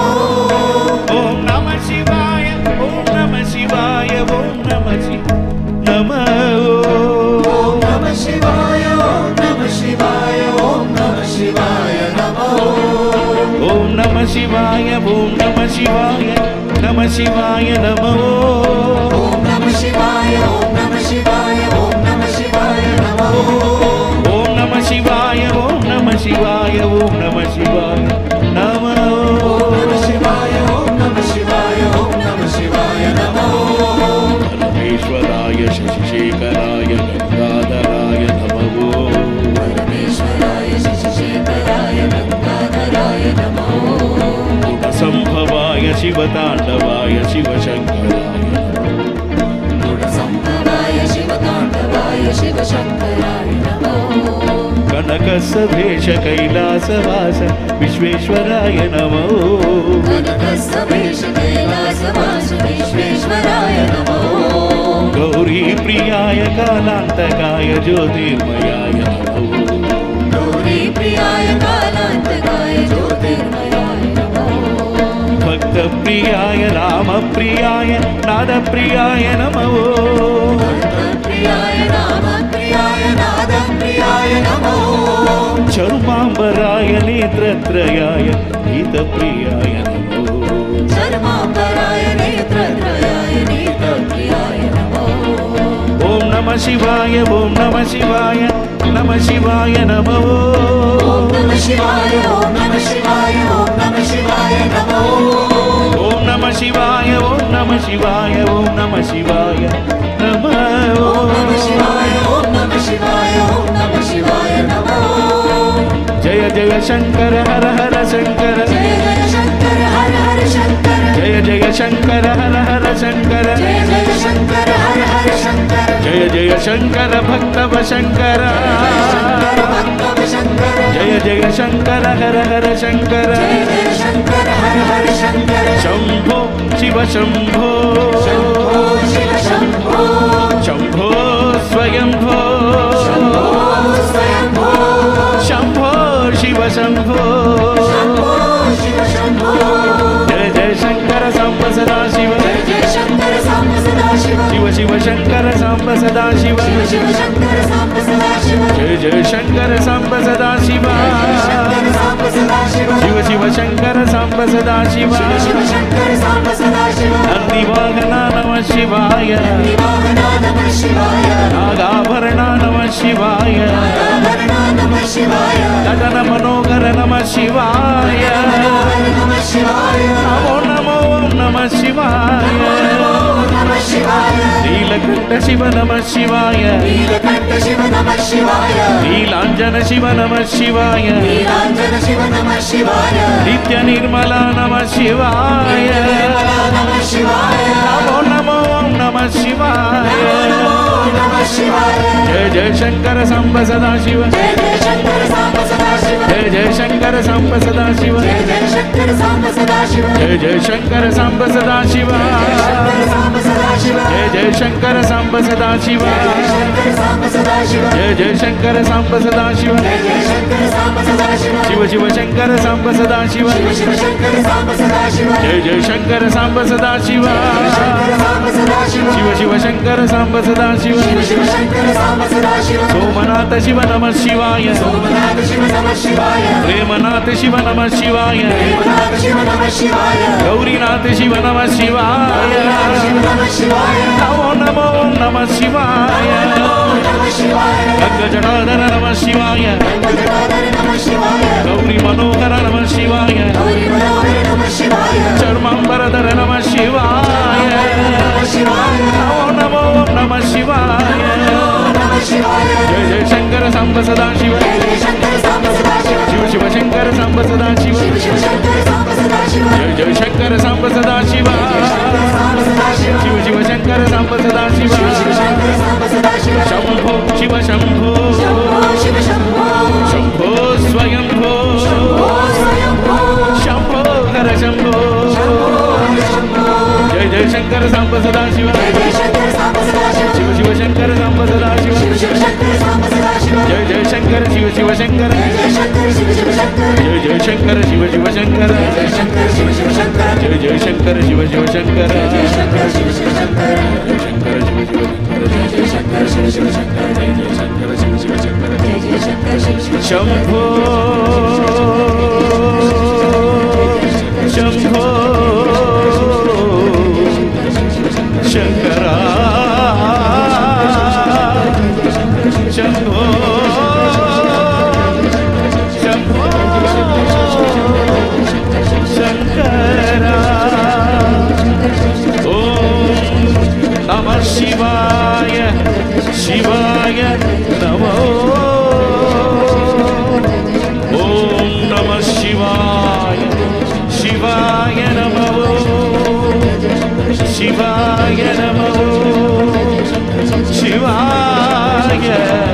ओम नमः शिवाय ओम नमः शिवाय ओम नमः नमः ओम नमः शिवाय ओम नमः शिवाय ओम नमः शिवाय नमः ओम नमः शिवाय ओम नमः शिवाय नमः शिवाय नमः ओम नमः शिवाय ओम नमः शिवाय ओम नमः शिवाय नमः ओम नमः शिवाय ओम नमः शिवाय ओम नमः शिवाय नमः ओम नमः शिवाय ओम नमः शिवाय ओम नमः शिवाय नमः परमेश्वराय शशिशेखराय गंगाधराय नमः परमेश्वराय शशिशेखराय गंगाधराय नमः गुणसंभवाय शिवतांडवाय शिवशंकराय गुणसंभवाय शिवतांडवाय शिवशंकराय नमः कनकसभेश कैलासवास विश्वेश्वराय नमः कनकसभेश कैलासवास विश्वेश्वराय नमः गौरी प्रियाय कालांतकाय ज्योतिर्मयाय नमः गौरी प्रियाय कालांतकाय ज्योतिर्मयाय नमः भक्त प्रियाय राम प्रियाय नाद प्रियाय नमः भक्त प्रियाय राम प्रियाय नाद प्रियाय नमः चर्मांबराय नेत्रत्रयाय गीत प्रियाय नमः चर्मांबराय नेत्रत्रयाय गीतप्रियाय नमः ओम नमः शिवाय ओम नमः शिवाय नमः शिवाय नमः ओम नमः शिवाय ओम नमः शिवाय ओम नमः शिवाय नमः ओम नमः शिवाय ओम नमः शिवाय ओम नमः शिवाय नमः ओम नमः शिवाय ओम नमः शिवाय ओम नमः शिवाय नमः जय जय शंकर हर हर शंकर जय जय शंकर हर हर शंकर जय जय शंकर हर हर शंकर जय जय शंकर हर हर शंकर जय जय शंकर भक्तव शंकर भक्तव शंकर जय जय शंकर हर हर शंकर जय जय शंकर हर हर शंकर शंभो शिव शंभो शंभो शिव शंभो शंभो स्वयंभो शंभो स्वयंभो शंभो शिव शंभो शंभो शिव शंभो जय जय शंकर सांब सदा शिव जय जय शंकर सांब सदा शिव शिव शिव शंकर सांब सदा शिव शिव शिव शंकर सांब सदा शिव जय जय शंकर सांब सदा शिव शंकर सांब सदा शिव शिव शिव शंकर सांब सदा शिव शिव शिव शंकर सांब सदा शिव नंदिवाहना नमः शिवाय निवाहना नमः शिवाय नागाभरणा नमः शिवाय नागाभरणा नमः शिवाय नटन मनोहर नमः शिवाय नमः शिवाय नमो नमो नमः शिवाय नमः शिवाय नीलकंठ शिव नमः शिवाय नीलकंठ शिव नमः शिवाय नीलांजन शिव नमः शिवाय नीलांजन शिव नमः शिवाय नित्य निर्मला नमः शिवाय नमः शिवाय नमो नमो नमः शिवाय नमः शिवाय जय जय शंकर सांब सदा शिव जय जय शंकर सांब सदा शिव जय जय शंकर सांब सदा शिव जय जय शंकर सांब सदा शिव जय जय शंकर सांब सदा शिव शंकर सांब सदा शिव जय जय शंकर सांब सदा शिव शंकर सांब सदा शिव जय जय शंकर सांब सदा शिव जय जय शंकर सांब सदा शिव शिव शिव शंकर सांब सदा शिव शिव शिव शंकर सांब सदा शिव जय जय शंकर सांब सदा शिव शंकर सांब सदा शिव शिव शिव शंकर सांब सदा शिव शिव शिव शंकर सांब सदा शिव सोमनाथ शिव नमः शिवाय सोमनाथ शिव नमः शिवाय प्रेमनाथ शिव नमः शिवाय प्रेमनाथ शिव नमः शिवाय गौरीनाथ शिव नमः शिवाय शिव नमः शिवाय नमो नमो नमः शिवाय नमः शिवाय गंगजटाधर नमः शिवाय गंगाधर नमः शिवाय गौरी मनोहर नमः शिवाय गौरी मनोहर नमः शिवाय चर्मांबरधर नमः शिवाय नमः शिवाय नमो नमो नमः शिवाय नमः शिवाय जय जय शंकर सांब सदा शिव जय जय शंकर सांब सदा शिव शिव शिव शंकर सांब सदा शिव शिव शिव शंकर सांब सदा शिव जय जय शंकर सांब सदा शिव सांब सदा शिव शिव शिव शंकर सांब सदा शिव शिव शंकर सांब सदा शिव शंभो शिव शंभो शंभो शिव शंभो शंभो स्वयंभो शंभो स्वयंभो शंभो हर शंभो शंभो जय जय शंकर सांब सदा शिव जय जय शंकर सांब सदा शिव शिव शिव शंकर सांब सदा शिव शिव शिव शंकर सांब सदा शिव जय जय शंकर शिव शिव शंकर जय जय शंकर शिव शिव शंकर जय जय शंकर शिव शिव शंकर जय शंकर शिव शिव शंकर जय जय शंकर शिव शिव शंकर जय शंकर शिव शिव शंकर शंकर शिव शिव शंकर जय जय शंकर शिव शिव शंकर जय जय शंकर शिव शिव शंकर जय जय शंकर शिव शिव शंभो शंभो शंकरा शंभो शंभो शंकरा ओम नमः शिवाय शिवाय नमो ओम नमः शिवाय शिवाय नमो शिवाय नमो शिवाय